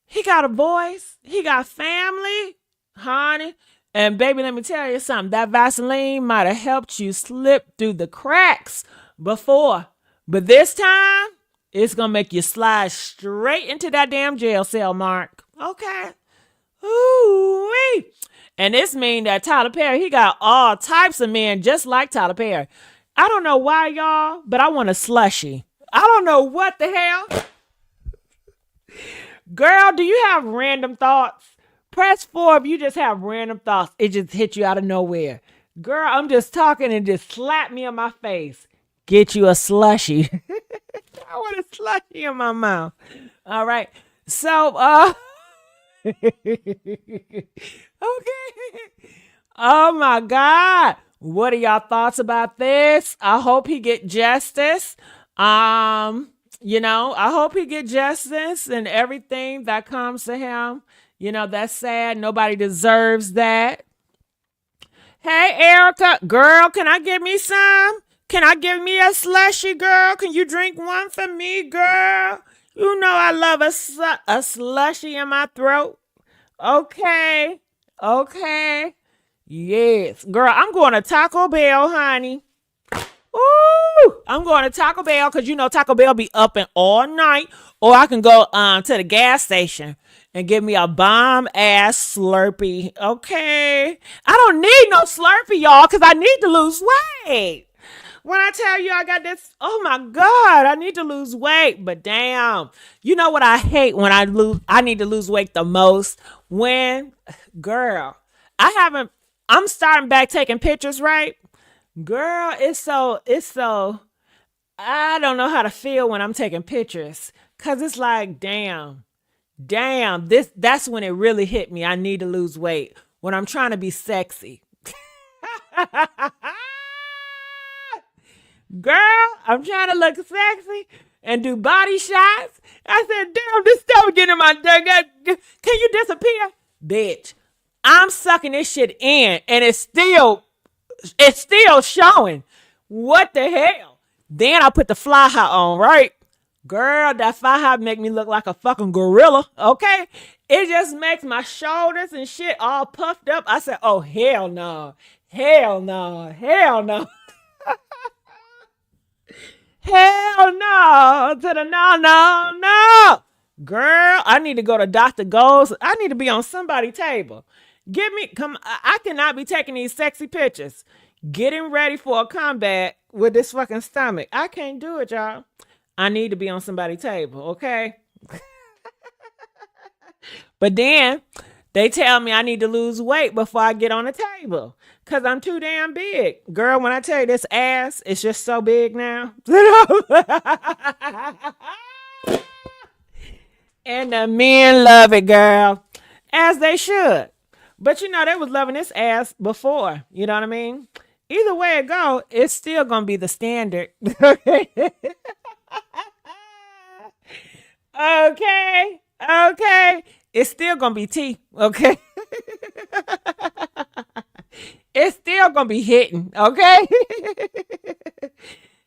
He got a voice. He got family, honey. And baby, let me tell you something. That Vaseline might have helped you slip through the cracks before. But this time, it's going to make you slide straight into that damn jail cell, Mark. Okay. Ooh-wee. And this means that Tyler Perry, he got all types of men just like Tyler Perry. I don't know why, y'all, but I want a slushy. I don't know what the hell. Girl, do you have random thoughts? Press 4 if you just have random thoughts. It just hit you out of nowhere. Girl, I'm just talking and just slap me in my face. Get you a slushy. I want a slushy in my mouth. All right. So, okay. Oh my God. What are y'all thoughts about this? I hope he get justice. I hope he get justice and everything that comes to him. You know, that's sad. Nobody deserves that. Hey, Erica, girl, can I get me some? Can I give me a slushy, girl? Can you drink one for me, girl? You know I love a slushy in my throat. Okay. Yes. Girl, I'm going to Taco Bell, honey. Ooh, I'm going to Taco Bell because, you know, Taco Bell be up and all night. Or I can go to the gas station and give me a bomb-ass Slurpee. Okay. I don't need no Slurpee, y'all, because I need to lose weight. When I tell you I got this, oh my God, I need to lose weight. But damn, you know what I hate when I need to lose weight the most? When, girl, I'm starting back taking pictures, right? Girl, it's so, I don't know how to feel when I'm taking pictures. Cause it's like, damn, that's when it really hit me. I need to lose weight when I'm trying to be sexy. Girl, I'm trying to look sexy and do body shots. I said, damn, this stuff getting in my dang. Can you disappear? Bitch, I'm sucking this shit in and it's still showing. What the hell? Then I put the fly hat on, right? Girl, that fly hat make me look like a fucking gorilla, okay? It just makes my shoulders and shit all puffed up. I said, oh, hell no. Hell no. Hell no. Hell no. To the no. Girl, I need to go to Dr. Goals. I need to be on somebody's table. I cannot be taking these sexy pictures. Getting ready for a comeback with this fucking stomach. I can't do it, y'all. I need to be on somebody's table, okay? But then they tell me I need to lose weight before I get on the table because I'm too damn big. Girl, when I tell you this ass is just so big now. And the men love it, girl, as they should. But, you know, they was loving this ass before. You know what I mean? Either way it go, it's still going to be the standard. Okay. It's still going to be T. Okay. It's still going to be hitting. Okay.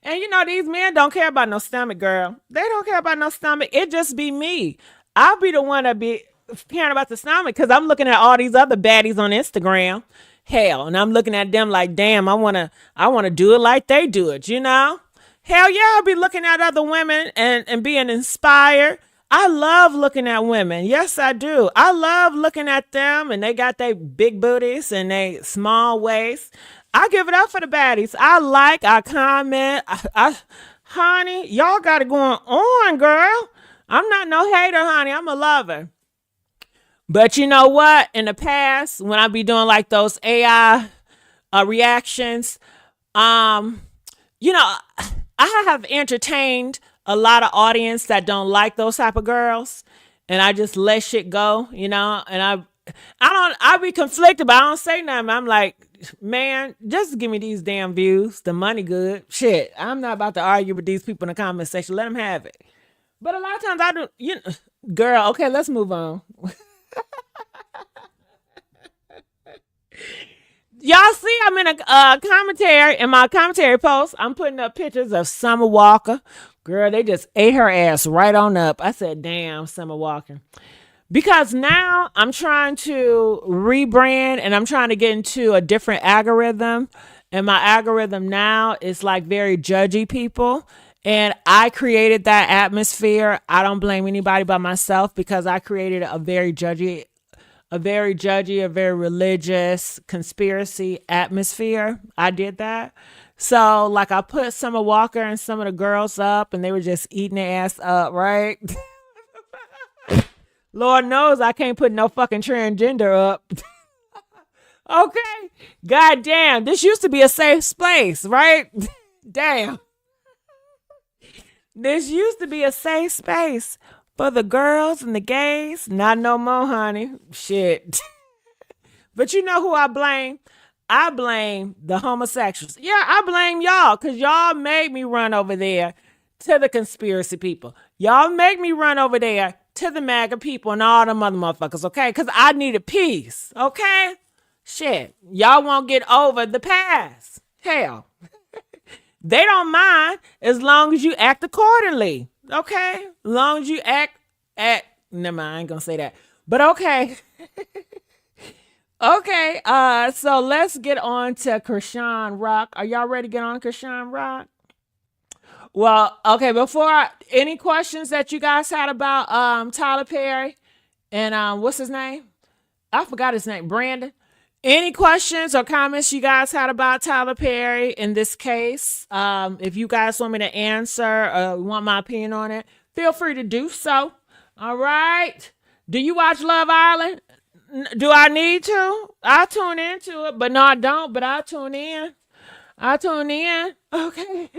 And, you know, these men don't care about no stomach, girl. They don't care about no stomach. It just be me. I'll be the one that be caring about the stomach because I'm looking at all these other baddies on Instagram. Hell, and I'm looking at them like, damn, I wanna do it like they do it, you know? Hell yeah, I'll be looking at other women and being inspired. I love looking at women. Yes, I do. I love looking at them and they got their big booties and they small waists. I give it up for the baddies. I comment. Honey, y'all got it going on, girl. I'm not no hater, honey. I'm a lover. But you know what? In the past, when I be doing like those AI reactions, you know, I have entertained a lot of audience that don't like those type of girls, and I just let shit go, you know, and I be conflicted, but I don't say nothing. I'm like, man, just give me these damn views. The money good. Shit, I'm not about to argue with these people in the comment section. Let them have it. But a lot of times I do, you know, girl, okay, let's move on. Y'all see, I'm in a commentary, in my commentary post, I'm putting up pictures of Summer Walker. Girl, they just ate her ass right on up. I said, damn, Summer Walker. Because now I'm trying to rebrand and I'm trying to get into a different algorithm. And my algorithm now is like very judgy people. And I created that atmosphere. I don't blame anybody but myself because I created a very judgy, a very religious conspiracy atmosphere. I did that. So like I put Summer Walker and some of the girls up and they were just eating their ass up, right? Lord knows I can't put no fucking transgender up. Okay. God damn. This used to be a safe space, right? Damn. This used to be a safe space for the girls and the gays. Not no more, honey. Shit. But you know who I blame? I blame the homosexuals. Yeah, I blame y'all because y'all made me run over there to the conspiracy people. Y'all make me run over there to the MAGA people and all them other motherfuckers, okay? Because I needed peace, okay? Shit. Y'all won't get over the past. Hell. They don't mind as long as you act accordingly, okay? As long as you act, never mind, I ain't gonna say that. But okay. Okay, so let's get on to Chrisean Rock. Are y'all ready to get on Chrisean Rock? Well, okay, any questions that you guys had about Tyler Perry and what's his name? I forgot his name, Brandon. Any questions or comments you guys had about Tyler Perry in this case? If you guys want me to answer or want my opinion on it, feel free to do so. All right. Do you watch Love Island? Do I need to? I tune into it, but no, I don't. But I tune in. Okay.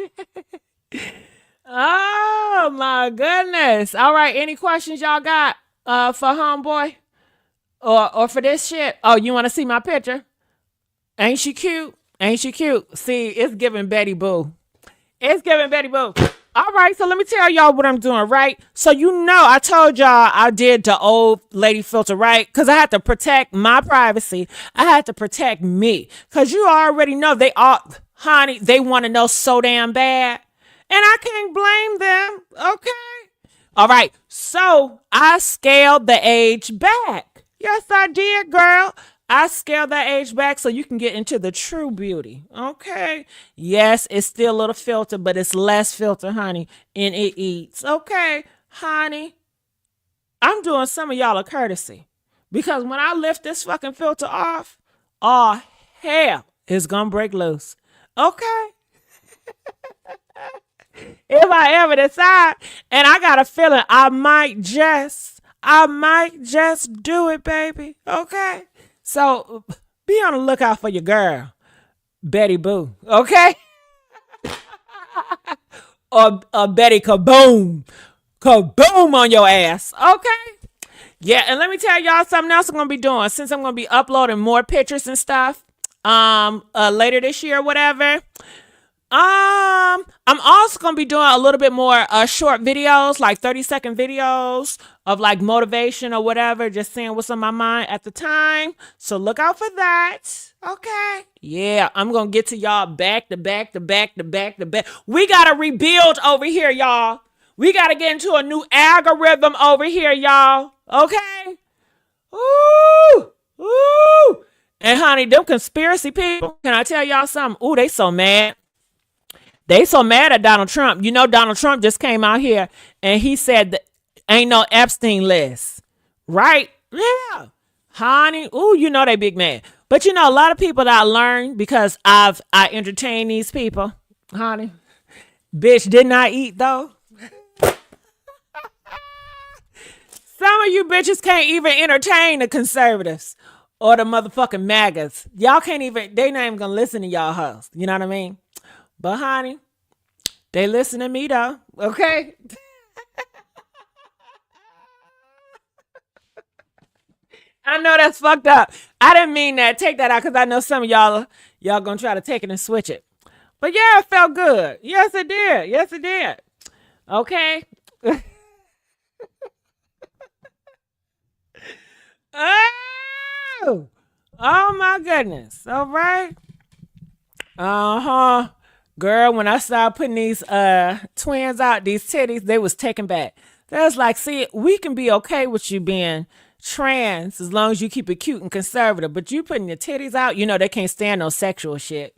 Oh my goodness. All right. Any questions y'all got for homeboy or for this shit? Oh, you want to see my picture? Ain't she cute? See, it's giving Betty Boo. All right, so let me tell y'all what I'm doing, right? So you know I told y'all I did the old lady filter, right? Because I had to protect my privacy. I had to protect me. Because you already know they want to know so damn bad. And I can't blame them, okay? All right, so I scaled the age back. Yes, I did, girl. I scaled that age back so you can get into the true beauty. Okay. Yes, it's still a little filter, but it's less filter, honey. And it eats. Okay, honey. I'm doing some of y'all a courtesy. Because when I lift this fucking filter off, all hell is gonna break loose. Okay. If I ever decide, and I got a feeling I might just do it, baby. Okay. So be on the lookout for your girl, Betty Boo, okay? or Betty Kaboom on your ass, okay? Yeah, and let me tell y'all something else I'm gonna be doing since I'm gonna be uploading more pictures and stuff later this year or whatever. I'm also gonna be doing a little bit more short videos, like 30-second videos of like motivation or whatever, just saying what's on my mind at the time. So look out for that. Okay. Yeah, I'm gonna get to y'all back to back. We gotta rebuild over here, y'all. We gotta get into a new algorithm over here, y'all. Okay. Ooh. And honey, them conspiracy people, can I tell y'all something? Ooh, they so mad. They so mad at Donald Trump. You know, Donald Trump just came out here and he said that ain't no Epstein list. Right? Yeah. Honey. Ooh, you know they big mad. But you know, a lot of people that I learned because I entertain these people. Honey. Bitch, didn't I eat though? Some of you bitches can't even entertain the conservatives or the motherfucking MAGAs. Y'all can't even, they not even gonna listen to y'all hoes. You know what I mean? But honey, they listen to me though. Okay? I know that's fucked up. I didn't mean that. Take that out because I know some of y'all gonna try to take it and switch it. But yeah, it felt good. Yes, it did. Yes, it did. Okay. Oh my goodness. All right. Girl, when I started putting these twins out, these titties, they was taken back. They was like, see, we can be okay with you being trans as long as you keep it cute and conservative, but you putting your titties out, you know, they can't stand no sexual shit.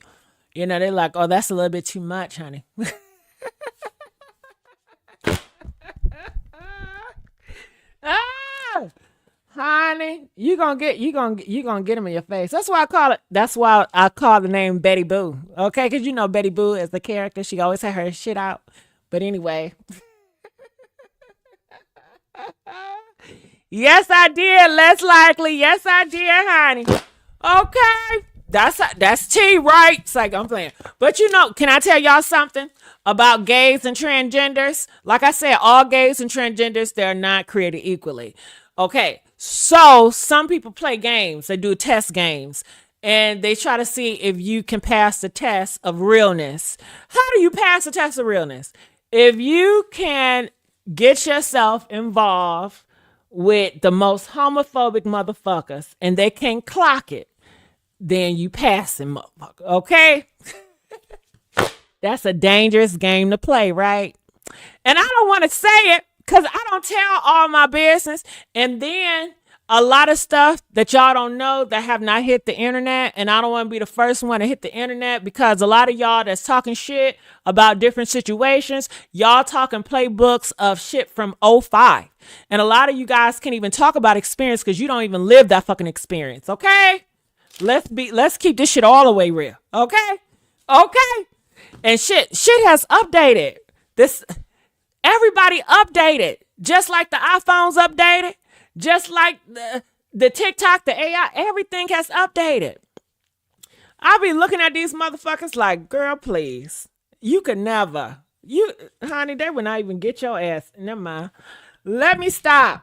You know, they're like, oh, that's a little bit too much, honey. Honey, you gonna get them in your face. That's why I call the name Betty Boo. Okay, because you know Betty Boo is the character. She always had her shit out. But anyway. Yes, I did. Less likely. Yes, I did, honey. Okay. That's tea, right? It's like I'm playing. But you know, can I tell y'all something about gays and transgenders? Like I said, all gays and transgenders, they're not created equally. Okay. So some people play games. They do test games. And they try to see if you can pass the test of realness. How do you pass the test of realness? If you can get yourself involved with the most homophobic motherfuckers and they can't clock it, then you passing, motherfucker. Okay? That's a dangerous game to play, right? And I don't want to say it because I don't tell all my business. And then a lot of stuff that y'all don't know that have not hit the internet. And I don't want to be the first one to hit the internet because a lot of y'all that's talking shit about different situations, y'all talking playbooks of shit from '05. And a lot of you guys can't even talk about experience because you don't even live that fucking experience. Okay? Let's keep this shit all the way real. Okay? Okay? And shit has updated. Everybody updated. Just like the iPhones updated. Just like the TikTok, the AI, everything has updated. I be looking at these motherfuckers like, girl, please. You could never. Honey, they would not even get your ass. Never mind. Let me stop.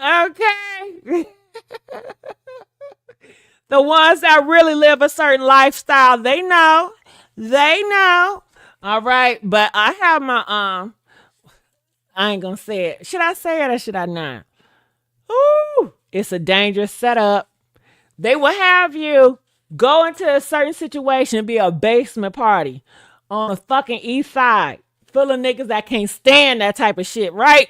Okay. The ones that really live a certain lifestyle, they know. All right. But I have my, I ain't gonna say it. Should I say it or should I not? Ooh, it's a dangerous setup. They will have you go into a certain situation and be a basement party on a fucking east side full of niggas that can't stand that type of shit, right?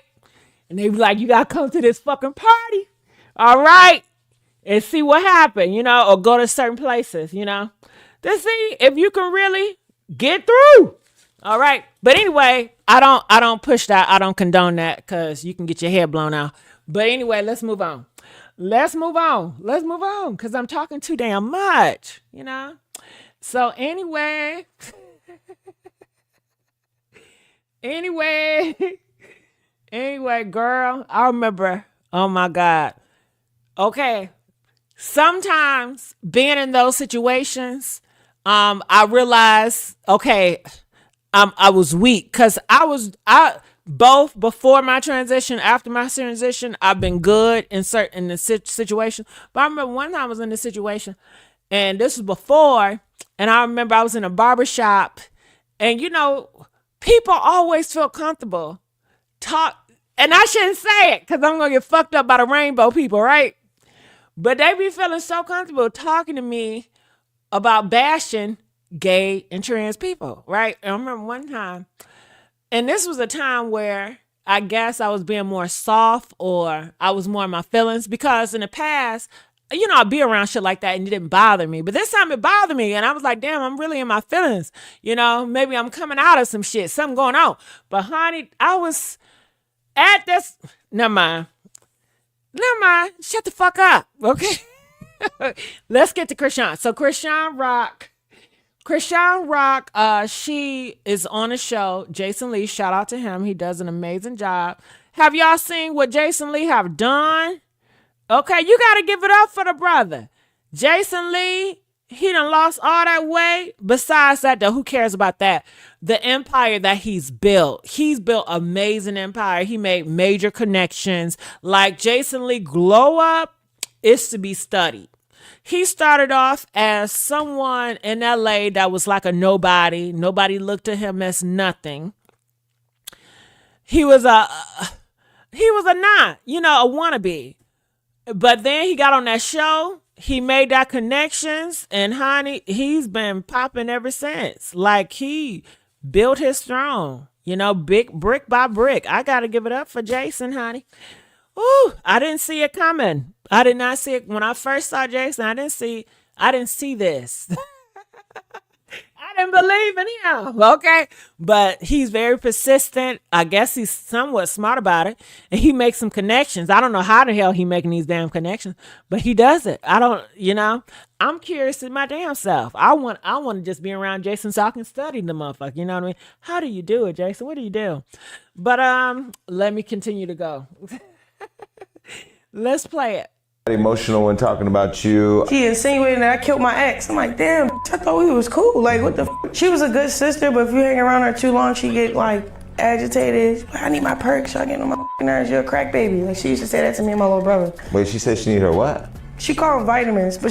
And they be like, you gotta come to this fucking party, all right? And see what happened, you know, or go to certain places, you know, to see if you can really get through. All right. But anyway, I don't push that. I don't condone that because you can get your head blown out. But anyway, let's move on. Because I'm talking too damn much, you know. So anyway, girl, I remember, oh my God. Okay. Sometimes being in those situations, I realized, okay, I was weak because I both before my transition, after my transition, I've been good in the situation. But I remember one time I was in this situation and this was before, and I remember I was in a barbershop and, you know, people always feel comfortable and I shouldn't say it because I'm going to get fucked up by the rainbow people, right? But they be feeling so comfortable talking to me about bashing gay and trans people, right? And I remember one time, and this was a time where I guess I was being more soft or I was more in my feelings because in the past, you know, I'd be around shit like that and it didn't bother me. But this time it bothered me and I was like, damn, I'm really in my feelings. You know, maybe I'm coming out of some shit, something going on. But honey, I was at this, never mind. Shut the fuck up, okay? Let's get to Chrisean. So Chrisean Rock Chrisean Rock, she is on a show. Jason Lee, shout out to him. He does an amazing job. Have y'all seen what Jason Lee have done? Okay, you got to give it up for the brother. Jason Lee, he done lost all that weight. Besides that, though, who cares about that? The empire that he's built. He's built amazing empire. He made major connections. Like Jason Lee glow up is to be studied. He started off as someone in LA that was like a nobody. Nobody looked at him as nothing. He was a not, a wannabe. But then he got on that show. He made that connections, and honey, he's been popping ever since. Like he built his throne, big brick by brick. I gotta give it up for Jason, honey. Ooh, I didn't see it coming. I did not see it when I first saw Jason. I didn't see this. I didn't believe in him. Okay. But he's very persistent. I guess he's somewhat smart about it. And he makes some connections. I don't know how the hell he making these damn connections, but he does it. I'm curious in my damn self. I want to just be around Jason so I can study the motherfucker. You know what I mean? How do you do it, Jason? What do you do? But let me continue to go. Let's play it. Emotional when talking about you. She insinuated that I killed my ex. I'm like, damn, I thought we was cool. Like, what the f? She was a good sister, but if you hang around her too long, she get like agitated. I need my perks. I get on my nerves. You're a crack baby. Like she used to say that to me and my little brother. Wait, she said she need her what? She called them vitamins, but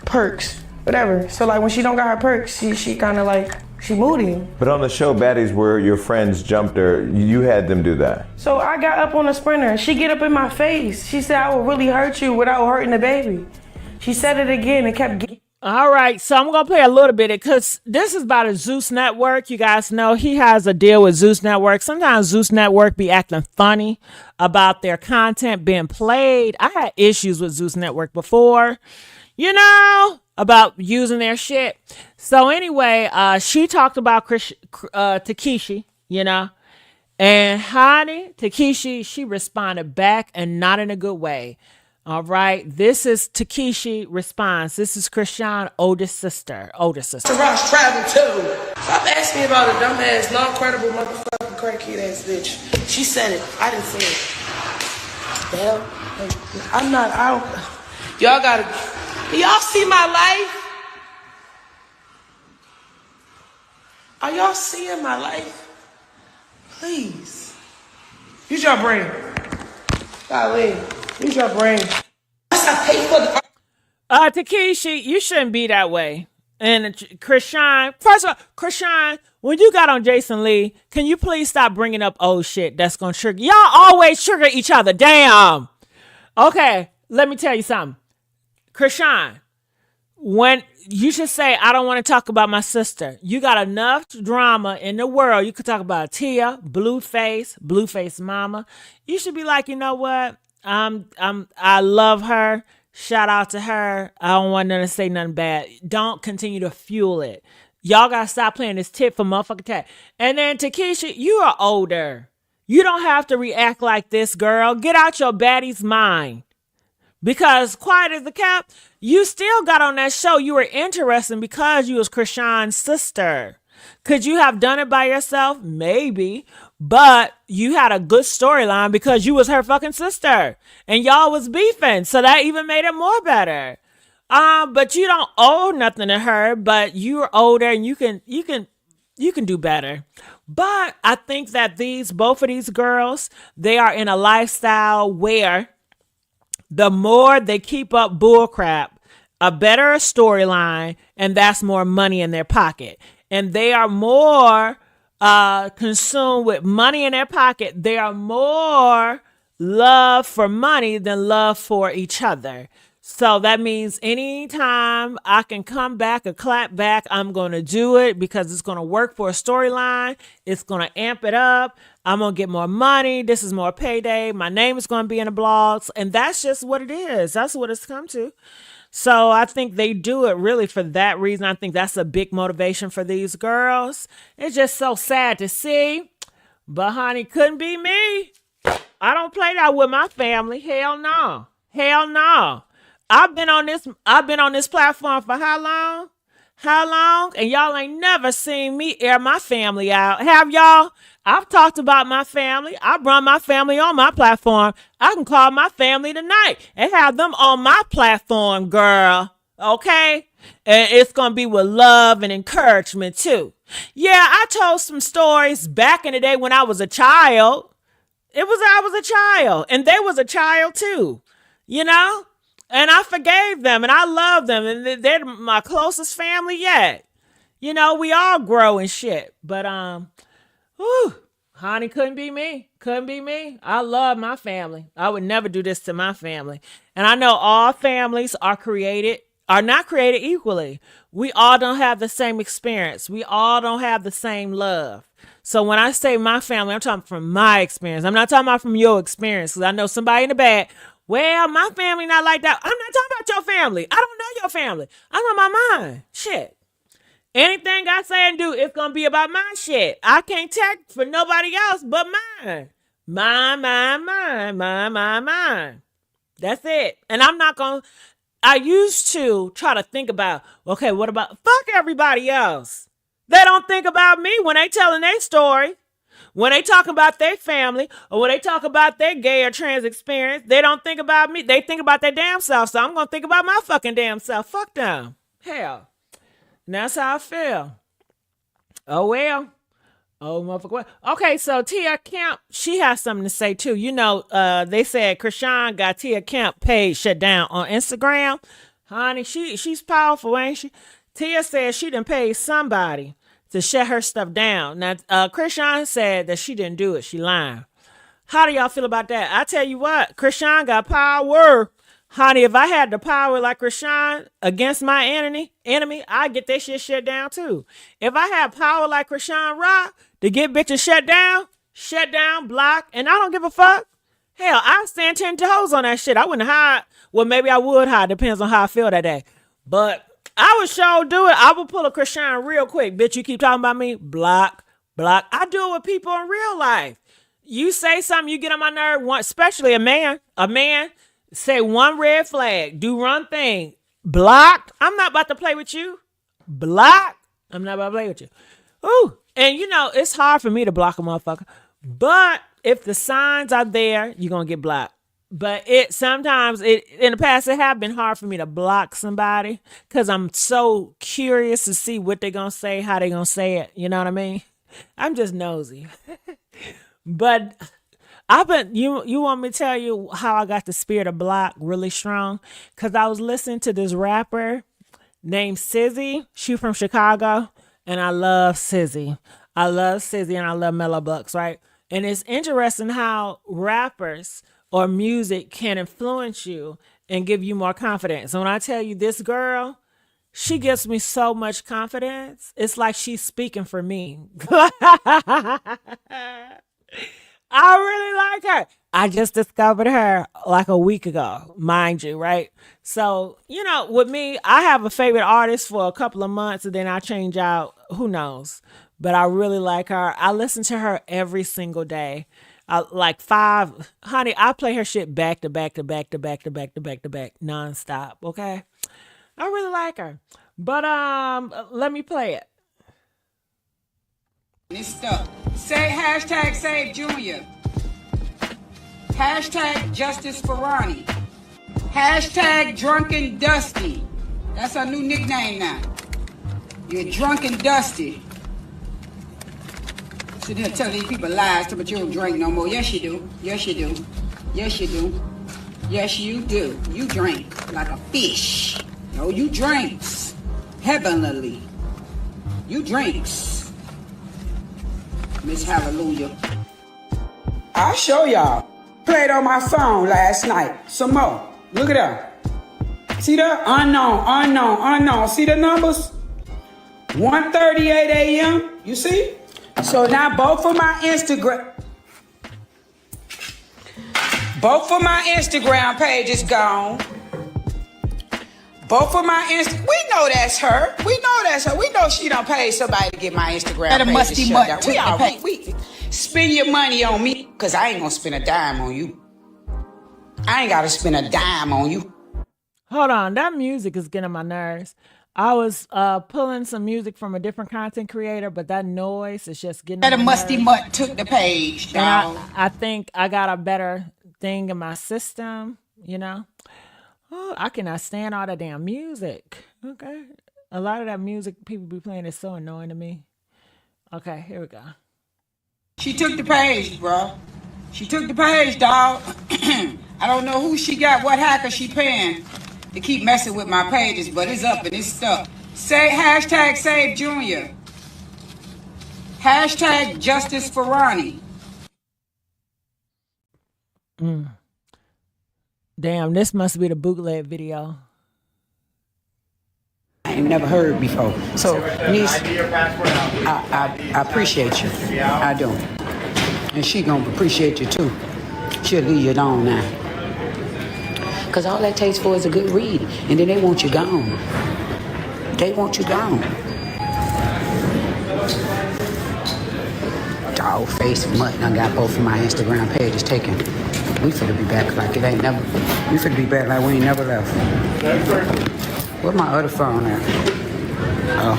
perks, whatever. So like when she don't got her perks, she kind of like, she moody. But on the show, Baddies, where your friends jumped her, you had them do that. So I got up on a sprinter. She get up in my face. She said, I will really hurt you without hurting the baby. She said it again and kept getting. All right, so I'm going to play a little bit because this is about a Zeus Network. You guys know he has a deal with Zeus Network. Sometimes Zeus Network be acting funny about their content being played. I had issues with Zeus Network before, about using their shit. So anyway, she talked about Takeshi, and honey, Takeshi, she responded back and not in a good way. All right, this is Takeshi response. This is Chrisean oldest sister. To Ross travel too. Stop asking me about a dumbass, non-credible motherfucking crackhead ass bitch. She said it. I didn't say it. The hell? I don't. Y'all gotta. Y'all see my life? Are y'all seeing my life? Please. Use your brain. Golly. Use your brain. Takeshi, you shouldn't be that way. And Chrisean, first of all, Chrisean, when you got on Jason Lee, can you please stop bringing up old shit that's going to trigger? Y'all always trigger each other. Damn. Okay, let me tell you something. Chrisean, when you should say, I don't want to talk about my sister. You got enough drama in the world. You could talk about Tia, Blueface mama. You should be like, you know what? I love her. Shout out to her. I don't want them to say nothing bad. Don't continue to fuel it. Y'all gotta stop playing this tit for motherfucking tat. And then Takeshi, you are older. You don't have to react like this, girl. Get out your baddie's mind. Because quiet as the cat, you still got on that show. You were interesting because you was Chrisean's sister. Could you have done it by yourself? Maybe. But you had a good storyline because you was her fucking sister. And y'all was beefing. So that even made it more better. But you don't owe nothing to her. But you're older and you can do better. But I think that both of these girls, they are in a lifestyle where the more they keep up bullcrap, a better storyline, and that's more money in their pocket. And they are more consumed with money in their pocket. They are more love for money than love for each other. So that means anytime I can come back or clap back, I'm going to do it because it's going to work for a storyline. It's going to amp it up. I'm going to get more money. This is more payday. My name is going to be in the blogs. And that's just what it is. That's what it's come to. So I think they do it really for that reason. I think that's a big motivation for these girls. It's just so sad to see. But honey, couldn't be me. I don't play that with my family. Hell no. Hell no. I've been on this platform for how long? How long? And y'all ain't never seen me air my family out. Have y'all? I've talked about my family. I run my family on my platform. I can call my family tonight and have them on my platform, girl. Okay? And it's going to be with love and encouragement, too. Yeah, I told some stories back in the day when I was a child. I was a child. And they was a child, too. You know? And I forgave them and I love them. And they're my closest family yet. You know, we all grow and shit. But, honey, couldn't be me. Couldn't be me. I love my family. I would never do this to my family. And I know all families are not created equally. We all don't have the same experience. We all don't have the same love. So when I say my family, I'm talking from my experience. I'm not talking about from your experience. Because I know somebody in the back, well, my family not like that. I'm not talking about your family. I don't know your family. I'm talking about mine. Shit. Anything I say and do, it's going to be about my shit. I can't take for nobody else but mine. Mine. That's it. And I'm not going to, I used to try to think about, okay, what about, fuck everybody else. They don't think about me when they telling their story. When they talk about their family or when they talk about their gay or trans experience, they don't think about me. They think about their damn self. So I'm going to think about my fucking damn self. Fuck them. Hell. And that's how I feel. Oh, well. Oh, motherfucker. Well. Okay, so Tia Kemp, she has something to say, too. You know, they said Chrisean got Tia Kemp page shut down on Instagram. Honey, she's powerful, ain't she? Tia said she done paid somebody to shut her stuff down. Now, Chrisean said that she didn't do it. She lying. How do y'all feel about that? I tell you what, Chrisean got power. Honey, if I had the power like Chrisean against my enemy, I'd get that shit shut down too. If I had power like Chrisean Rock to get bitches shut down, block, and I don't give a fuck. Hell, I'd stand 10 toes on that shit. I wouldn't hide. Well, maybe I would hide. Depends on how I feel that day. But I would sure do it. I would pull a Chrisean real quick. Bitch, you keep talking about me. Block. I do it with people in real life. You say something, you get on my nerve, especially a man. Say one red flag. Do one thing. Blocked. I'm not about to play with you. Blocked. I'm not about to play with you. Ooh. And you know, it's hard for me to block a motherfucker. But if the signs are there, you're going to get blocked. But sometimes in the past, it have been hard for me to block somebody because I'm so curious to see what they're going to say, how they're going to say it. You know what I mean? I'm just nosy. But you want me to tell you how I got the spirit of block really strong? Because I was listening to this rapper named Sizzy. She from Chicago. And I love Sizzy. And I love Mellow Bucks, right? And it's interesting how rappers or music can influence you and give you more confidence. And when I tell you this girl, she gives me so much confidence. It's like she's speaking for me. I really like her. I just discovered her like a week ago, mind you, right? So, you know, with me, I have a favorite artist for a couple of months and then I change out. Who knows? But I really like her. I listen to her every single day. Like 5, honey, I play her shit back to back, nonstop. Okay. I really like her. But, let me play it. This stuff. Say hashtag Save Junior. Hashtag Justice for Ronnie. Hashtag Drunken Dusty. That's our new nickname now. You're Drunken Dusty. Sit there telling these people lies, but you don't drink no more. Yes, you do. Yes, you do. Yes, you do. Yes, you do. You drink like a fish. No, you drinks heavenly. You drinks. Miss Hallelujah. I'll show y'all. Played on my phone last night. Some more. Look at that. See that? Unknown. See the numbers? 1:38 a.m. You see? So now both of my Instagram pages gone. Both of my we know that's her. We know she done paid somebody to get my Instagram page shut down. We already spend your money on me, cause I ain't gonna spend a dime on you. I ain't gotta spend a dime on you. Hold on, that music is getting on my nerves. I was pulling some music from a different content creator, but that noise is just getting That on a my musty nerves. mutt took the page, And dog. I think I got a better thing in my system, you know. Oh, I cannot stand all that damn music. Okay. A lot of that music people be playing is so annoying to me. Okay, here we go. She took the page, bro. She took the page, dog. I don't know who she got, what hacker she paying to keep messing with my pages, but it's up and it's stuck. Say hashtag save Junior. Hashtag justice for Ronnie. Damn, this must be the bootleg video. I ain't never heard before. So, niece, I appreciate you. I do. And she gonna appreciate you too. She'll leave you alone now. Cause all that takes for is a good read. And then they want you gone. They want you gone. Dog face mutt. I got both of my Instagram pages taken. We finna be back like it ain't never. We finna be back like we ain't never left. Where's my other phone at? Oh.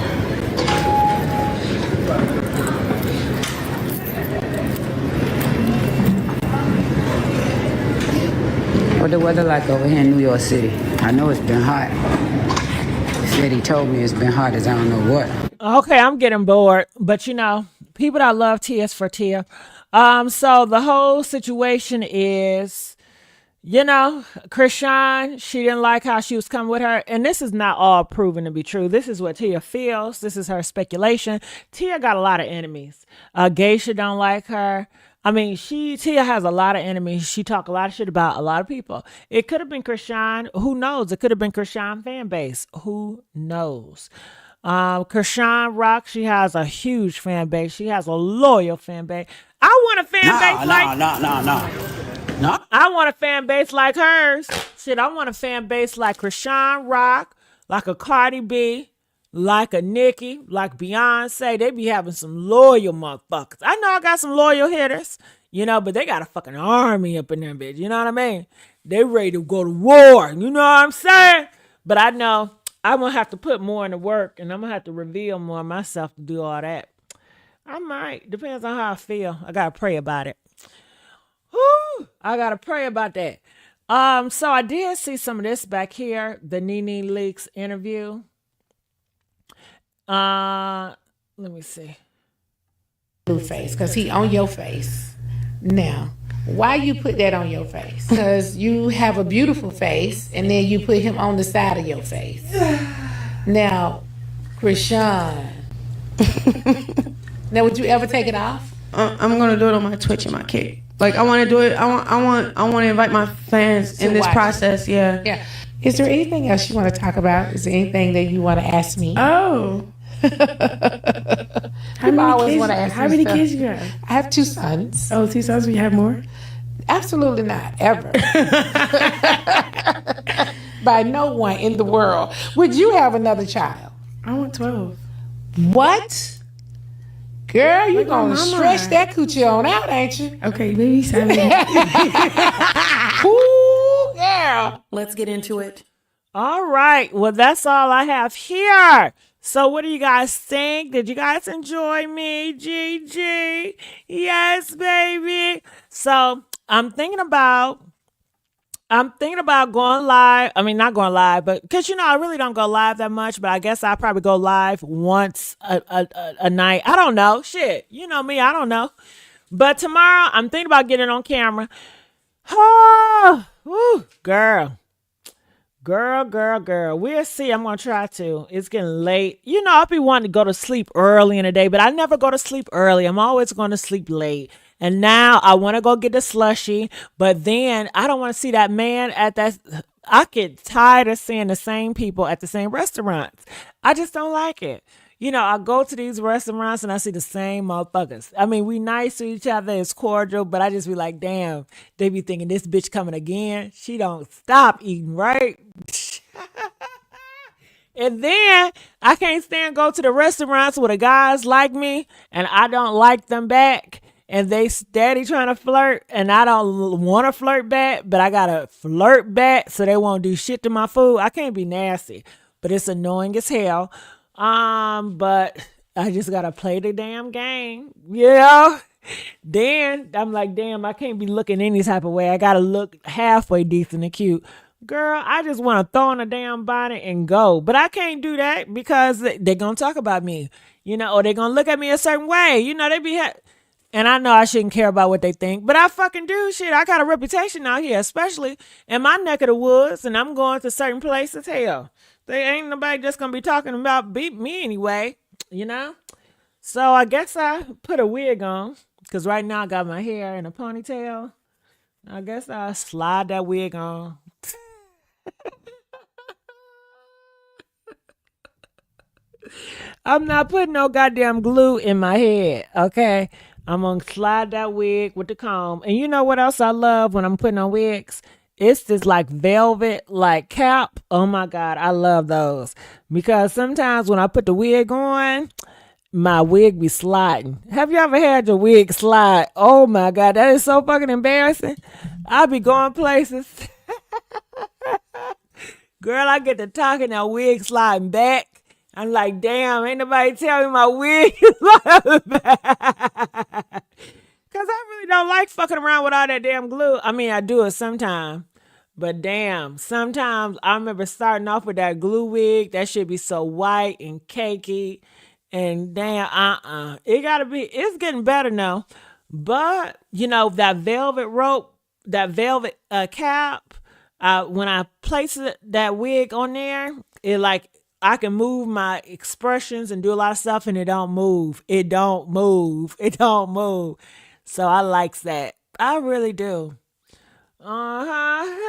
What the weather like over here in New York City? I know it's been hot. Said he told me it's been hot as I don't know what. Okay, I'm getting bored, but you know, people that love Tia is for Tia. So the whole situation is, you know, Chrisean, she didn't like how she was coming with her, and this is not all proven to be true. This is what Tia feels. This is her speculation. Tia got a lot of enemies. Geisha don't like her. I mean, Tia has a lot of enemies. She talk a lot of shit about a lot of people. It could have been Chrisean. Who knows? It could have been Chrisean fan base. Who knows? Chrisean Rock, she has a huge fan base. She has a loyal fan base. I want a fan base like No. I want a fan base like hers. Shit, I want a fan base like Chrisean Rock, like a Cardi B, like a Nicki, like Beyonce. They be having some loyal motherfuckers. I know I got some loyal hitters, you know, but they got a fucking army up in there, bitch. You know what I mean? They ready to go to war. You know what I'm saying? But I know I'm going to have to put more in the work, and I'm going to have to reveal more of myself to do all that. I might. Depends on how I feel. I got to pray about it. Whew, I got to pray about that. So I did see some of this back here, the Nene Leakes interview. Let me see. Blue face, because he on your face. Now, why you put that on your face? Because you have a beautiful face, and then you put him on the side of your face. Now, Chrisean. Now, would you ever take it off? I'm gonna do it on my Twitch and my Kick. Like I want to do it. I want to invite my fans in this process. Yeah. Yeah. Is there anything else you want to talk about? Is there anything that you want to ask me? Oh. How many kids you have? I have 2 sons. Oh, 2 sons. We have more? Absolutely not, ever. By no one in the world. Would you have another child? I want 12. What? Girl, you're Like my going to mama. stretch that coochie on out, ain't you? Okay, maybe 7. Ooh, girl. Let's get into it. All right. Well, that's all I have here. So what do you guys think? Did you guys enjoy me, Gigi? Yes, baby. So I'm thinking about going live. I mean, not going live, but because, you know, I really don't go live that much, but I guess I'll probably go live once a night. I don't know. Shit. You know me. I don't know. But tomorrow I'm thinking about getting on camera. Oh, woo, girl. We'll see. I'm going to try to. It's getting late. You know, I'll be wanting to go to sleep early in the day, but I never go to sleep early. I'm always going to sleep late. And now I want to go get the slushie, but then I don't want to see that man at that. I get tired of seeing the same people at the same restaurants. I just don't like it. You know, I go to these restaurants and I see the same motherfuckers. I mean, we nice to each other. It's cordial, but I just be like, damn, they be thinking this bitch coming again. She don't stop eating, right? And then I can't stand go to the restaurants where the guys like me and I don't like them back. And they steady trying to flirt, and I don't want to flirt back, but I got to flirt back so they won't do shit to my food. I can't be nasty. but it's annoying as hell. But I just gotta play the damn game. Yeah. Then I'm like, damn, I can't be looking any type of way. I gotta look halfway decent and cute. Girl, I just want to throw on a damn bonnet and go. But I can't do that because they're going to talk about me, or they're going to look at me a certain way. They be... And I know I shouldn't care about what they think, but I fucking do. Shit, I got a reputation out here, especially in my neck of the woods, and I'm going to certain places. Hell, there ain't nobody just going to be talking about me anyway, So I guess I put a wig on because right now I got my hair in a ponytail. I guess I'll slide that wig on. I'm not putting no goddamn glue in my head, okay? I'm gonna slide that wig with the comb. And you know what else I love when I'm putting on wigs? It's this like velvet like cap. Oh my God, I love those. Because sometimes when I put the wig on, my wig be sliding. Have you ever had your wig slide? Oh my God, that is so fucking embarrassing. I be going places. Girl, I get to talking, that wig sliding back. I'm like, damn, ain't nobody tell me my wig is sliding back. Because I really don't like fucking around with all that damn glue. I mean, I do it sometimes. But damn, sometimes I remember starting off with that glue wig. That should be so white and cakey. And damn, it's getting better now. But, that velvet rope, that velvet cap, when I place that wig on there, it like, I can move my expressions and do a lot of stuff and it don't move. It don't move. So I likes that. I really do. Uh-huh.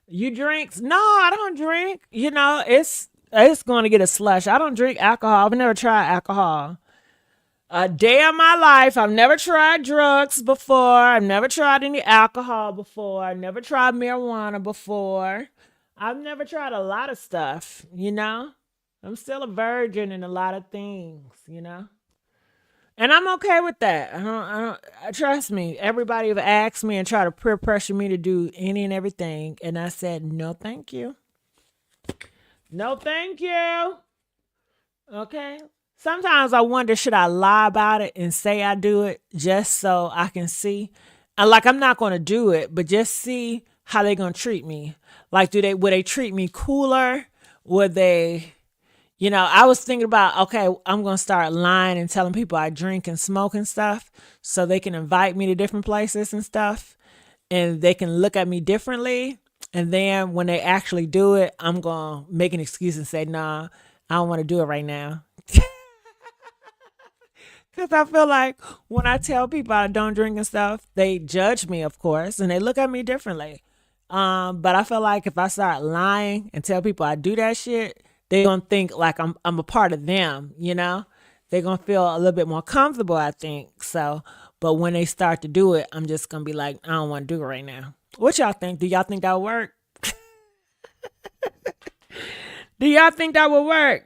You drinks? No, I don't drink. It's going to get a slush. I don't drink alcohol. I've never tried alcohol. A day of my life, I've never tried drugs before. I've never tried any alcohol before. I've never tried marijuana before. I've never tried a lot of stuff, I'm still a virgin in a lot of things, And I'm okay with that. I don't trust me. Everybody have asked me and try to peer pressure me to do any and everything. And I said, no, thank you. No, thank you. Okay. Sometimes I wonder, should I lie about it and say I do it just so I can see? And like, I'm not going to do it, but just see how they going to treat me. Like, would they treat me cooler? Would they, I was thinking about, okay, I'm going to start lying and telling people I drink and smoke and stuff so they can invite me to different places and stuff and they can look at me differently. And then when they actually do it, I'm going to make an excuse and say, nah, I don't want to do it right now. Because I feel like when I tell people I don't drink and stuff, they judge me, of course, and they look at me differently. But I feel like if I start lying and tell people I do that shit, they're going to think like I'm a part of them, They're going to feel a little bit more comfortable, I think. So, but when they start to do it, I'm just going to be like, I don't want to do it right now. What y'all think? Do y'all think that would work? Do y'all think that would work?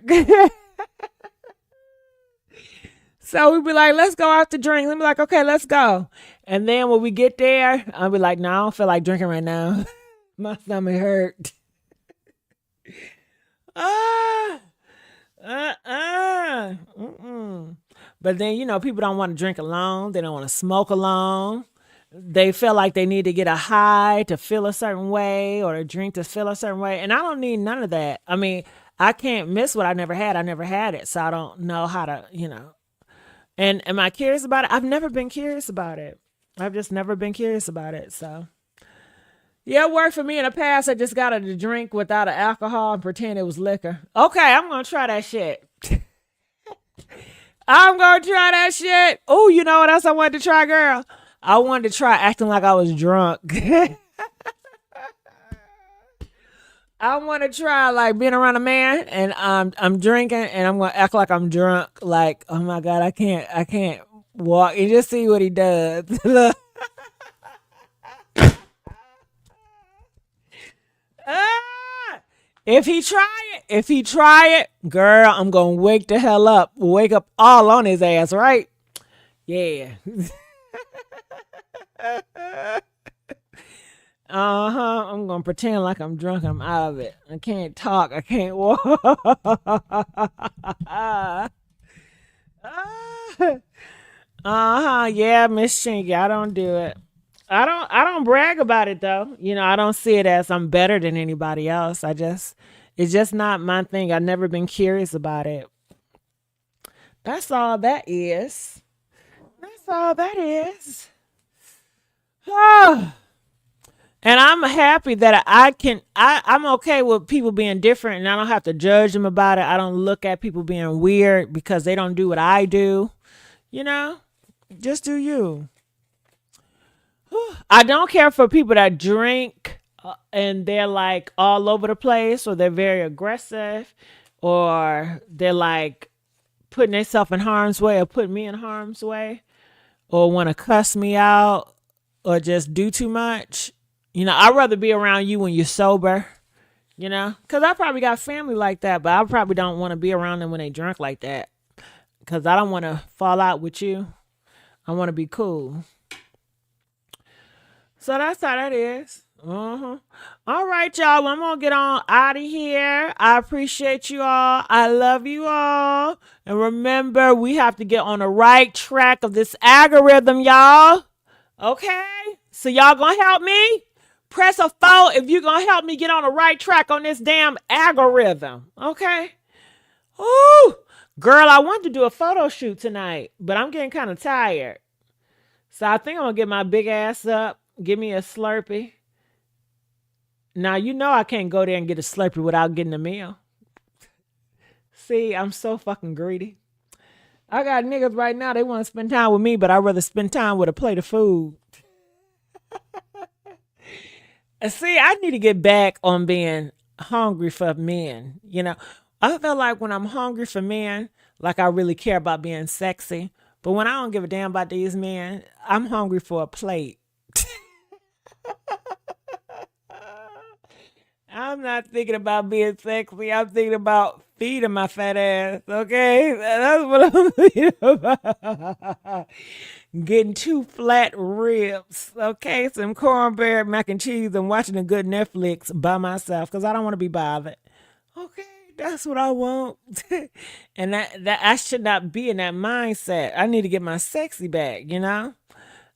So we'd be like, let's go out to drink. They'd be like, okay, let's go. And then when we get there, I'll be like, no, I don't feel like drinking right now. My stomach hurt. But then, people don't want to drink alone. They don't want to smoke alone. They feel like they need to get a high to feel a certain way or a drink to feel a certain way. And I don't need none of that. I mean, I can't miss what I never had. I never had it. So I don't know how to, And am I curious about it? I've never been curious about it. I've just never been curious about it. So, yeah, it worked for me in the past. I just got to drink without an alcohol and pretend it was liquor. Okay, I'm going to try that shit. I'm going to try that shit. Oh, you know what else I wanted to try, girl? I wanted to try acting like I was drunk. I want to try like being around a man and I'm drinking and I'm going to act like I'm drunk. Like, oh my God, I can't walk and just see what he does. If he try it, girl, I'm going to wake the hell up. Wake up all on his ass, right? Yeah. I'm gonna pretend like I'm drunk. I'm out of it. I can't talk. I can't walk. Yeah, Miss Chinky. I don't do it. I don't brag about it though. I don't see it as I'm better than anybody else. It's just not my thing. I've never been curious about it. That's all that is. That's all that is. And I'm happy that I'm okay with people being different and I don't have to judge them about it. I don't look at people being weird because they don't do what I do. Just do you. I don't care for people that drink and they're like all over the place, or they're very aggressive, or they're like putting themselves in harm's way or putting me in harm's way, or want to cuss me out or just do too much. I'd rather be around you when you're sober, because I probably got family like that, but I probably don't want to be around them when they drunk like that, because I don't want to fall out with you. I want to be cool. So that's how that is. All right, y'all. I'm going to get on out of here. I appreciate you all. I love you all. And remember, we have to get on the right track of this algorithm, y'all. Okay? So y'all going to help me? Press a 4 if you're going to help me get on the right track on this damn algorithm. Okay? Ooh. Girl, I wanted to do a photo shoot tonight, but I'm getting kind of tired. So I think I'm going to get my big ass up. Give me a Slurpee. Now, I can't go there and get a Slurpee without getting a meal. See, I'm so fucking greedy. I got niggas right now, they want to spend time with me, but I'd rather spend time with a plate of food. See, I need to get back on being hungry for men. I feel like when I'm hungry for men, like I really care about being sexy. But when I don't give a damn about these men, I'm hungry for a plate. I'm not thinking about being sexy. I'm thinking about feeding my fat ass. Okay? That's what I'm thinking about. Getting 2 flat ribs. Okay? Some cornbread, mac and cheese, and watching a good Netflix by myself because I don't want to be bothered. Okay? That's what I want. And that I should not be in that mindset. I need to get my sexy back,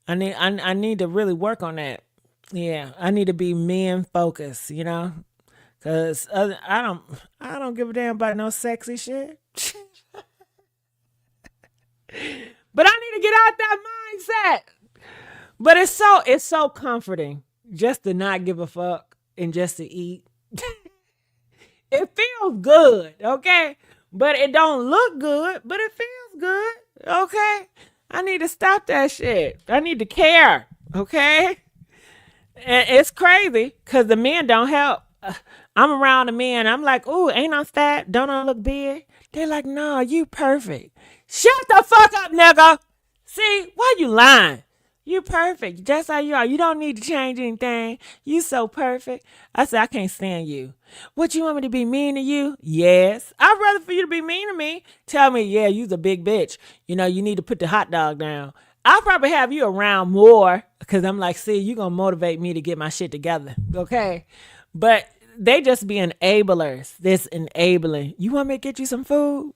I need to really work on that. Yeah, I need to be men focused, because I don't give a damn about no sexy shit. But I need to get out that mindset. But it's so comforting just to not give a fuck and just to eat. It feels good, okay? But it don't look good, but it feels good, okay? I need to stop that shit. I need to care, okay? And it's crazy because the men don't help. I'm around the men. I'm like, ooh, ain't I fat? Don't I look big? They're like, no, you perfect. Shut the fuck up, nigga. See, why you lying? You perfect. Just how you are. You don't need to change anything. You so perfect. I said, I can't stand you. What, you want me to be mean to you? Yes. I'd rather for you to be mean to me. Tell me, yeah, you's a big bitch. You need to put the hot dog down. I'll probably have you around more because I'm like, see, you're going to motivate me to get my shit together. Okay. But they just be enablers. This enabling. You want me to get you some food?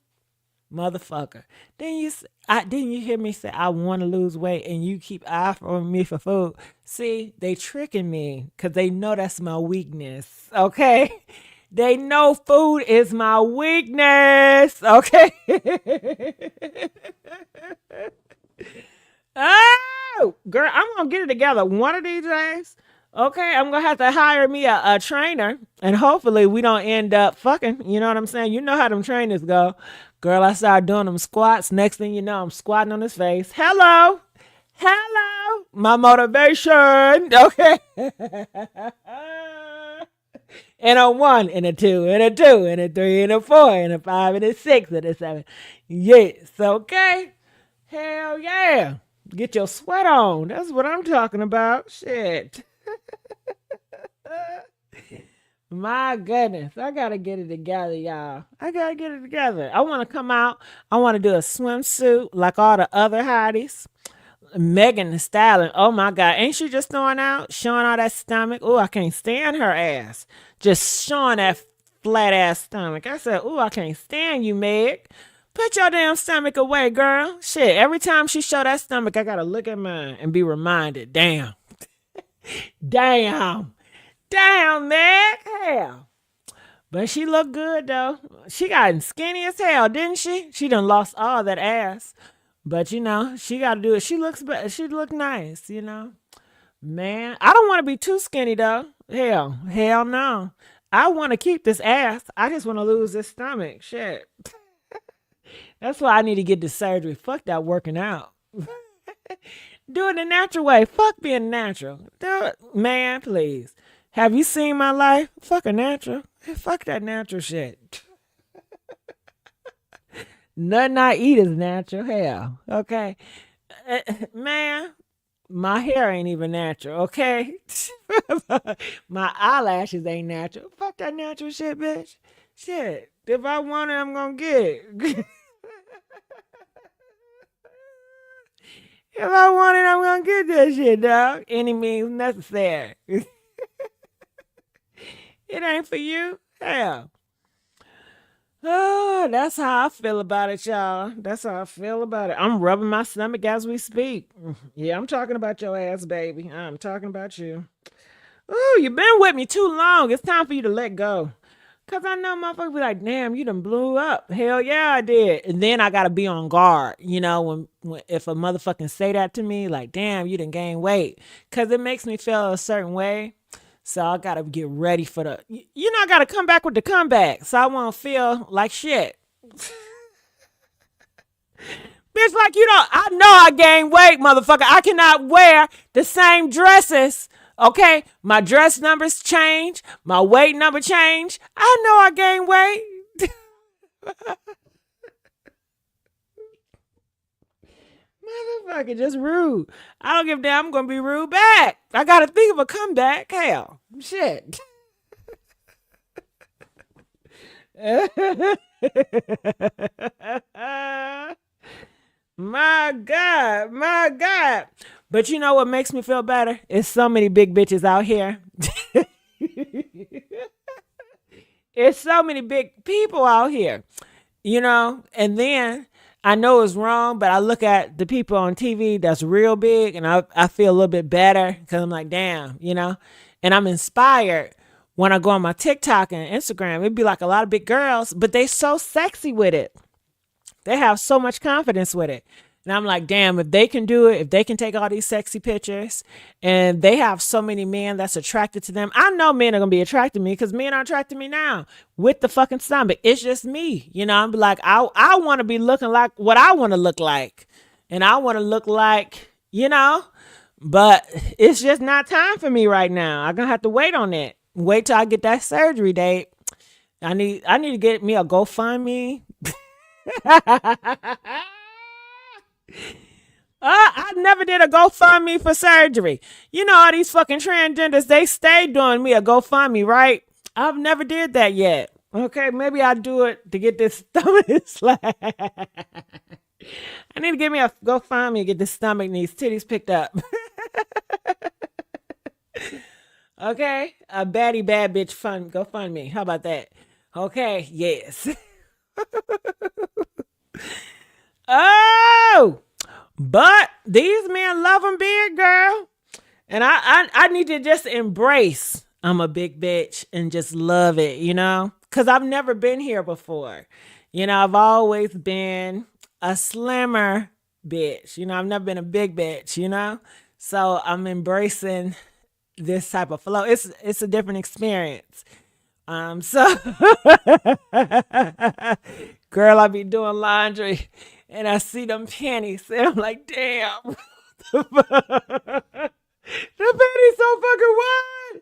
Motherfucker. Didn't you hear me say I want to lose weight and you keep offering me for food? See, they tricking me because they know that's my weakness. Okay. They know food is my weakness. Okay. Oh, girl, I'm going to get it together one of these days. Okay, I'm going to have to hire me a trainer, and hopefully we don't end up fucking. You know what I'm saying? You know how them trainers go. Girl, I started doing them squats. Next thing you know, I'm squatting on his face. Hello. My motivation. Okay. And a 1, and a 2, and a 2, and a 3, and a 4, and a 5, and a 6, and a 7. Yes, okay. Hell yeah. Get your sweat on. That's what I'm talking about. Shit. My goodness. I got to get it together, y'all. I got to get it together. I want to come out. I want to do a swimsuit like all the other hotties. Megan Thee Stallion. Oh my God. Ain't she just showing all that stomach? Oh, I can't stand her ass. Just showing that flat ass stomach. I said, oh, I can't stand you, Meg. Put your damn stomach away, girl. Shit, every time she show that stomach, I gotta look at mine and be reminded. Damn. Damn. Damn, Meg. Hell. But she looked good, though. She got skinny as hell, didn't she? She done lost all that ass. But, you know, she got to do it. She looks nice, you know. Man, I don't want to be too skinny, though. Hell no. I want to keep this ass. I just want to lose this stomach. Shit. That's why I need to get this surgery. Fuck that working out. Do it the natural way. Fuck being natural. Do it. Man, please. Have you seen my life? Fuck a natural. Fuck that natural shit. Nothing I eat is natural. Hell. Okay. Man, my hair ain't even natural. Okay. My eyelashes ain't natural. Fuck that natural shit, bitch. Shit. If I want it, I'm gonna get it. If I want it, I'm gonna get that shit, dog. Any means necessary. It ain't for you. Hell. Oh, that's how I feel about it, y'all. That's how I feel about it. I'm rubbing my stomach as we speak. Yeah, I'm talking about your ass, baby. I'm talking about you. Oh, you've been with me too long. It's time for you to let go. Because I know motherfuckers be like, damn, you done blew up. Hell yeah, I did. And then I got to be on guard, you know, when if a motherfucking say that to me, like, damn, you done gained weight. Because it makes me feel a certain way. So I got to get ready for I got to come back with the comeback. So I won't feel like shit. Bitch, like, I know I gained weight, motherfucker. I cannot wear the same dresses. Okay, my dress numbers change, my weight number change. I know I gained weight. Motherfucker, just rude. I don't give a damn. I'm gonna be rude back. I gotta think of a comeback. Hell, shit. My God. But you know what makes me feel better? It's so many big bitches out here. It's so many big people out here, and then I know it's wrong, but I look at the people on TV that's real big and I feel a little bit better because I'm like, damn, and I'm inspired when I go on my TikTok and Instagram. It'd be like a lot of big girls, but they so sexy with it. They have so much confidence with it. And I'm like, damn, if they can do it, if they can take all these sexy pictures and they have so many men that's attracted to them, I know men are going to be attracted to me because men are attracted to me now with the fucking stomach. It's just me. I'm like, I want to be looking like what I want to look like. And I want to look like, but it's just not time for me right now. I'm going to have to wait on it. Wait till I get that surgery date. I need to get me a GoFundMe. I never did a GoFundMe for surgery. All these fucking transgenders, they stay doing me a GoFundMe, right? I've never did that yet. Okay, maybe I'll do it to get this stomach slack. I need to get me a GoFundMe and get this stomach and these titties picked up. Okay, a baddie bad bitch fund GoFundMe. How about that? Okay, yes. Oh, but these men love them big, girl. And I need to just embrace I'm a big bitch and just love it, because I've never been here before. I've always been a slimmer bitch. I've never been a big bitch, so I'm embracing this type of flow. It's a different experience. So girl, I be doing laundry and I see them panties and I'm like, damn, the panties so fucking wide.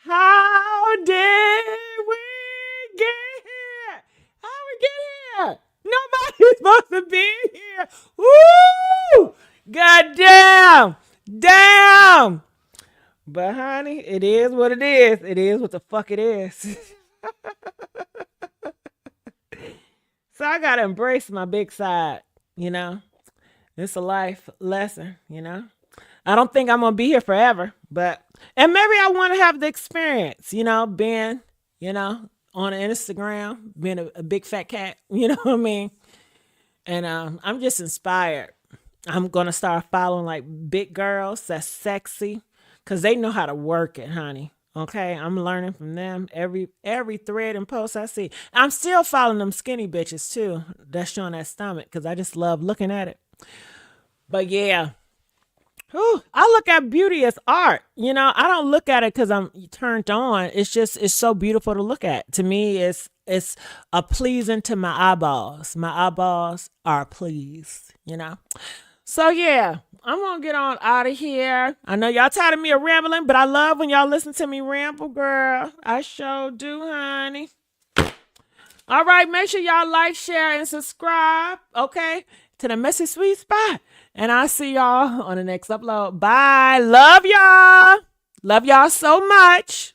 How did we get here? How we get here? Nobody's supposed to be here. Woo! God damn. But honey, it is what it is. It is what the fuck it is. So I gotta embrace my big side, And It's a life lesson, you know. I don't think I'm gonna be here forever, but and maybe I want to have the experience, you know, being, you know, on Instagram, being a big fat cat, you know what I mean? And I'm just inspired. I'm gonna start following like big girls that's sexy, cause they know how to work it, honey. Okay, I'm learning from them every thread and post I see. I'm still following them skinny bitches too. That's showing that stomach, cause I just love looking at it. But yeah, whew, I look at beauty as art. You know, I don't look at it because I'm turned on. It's so beautiful to look at. To me, it's a pleasing to my eyeballs. My eyeballs are pleased, you know. So yeah, I'm gonna get on out of here. I know y'all tired of me rambling, but I love when y'all listen to me ramble, girl. I sure do, honey. All right, make sure y'all like, share, and subscribe, okay, to the Messy Sweet Spot. And I'll see y'all on the next upload. Bye. Love y'all. Love y'all so much.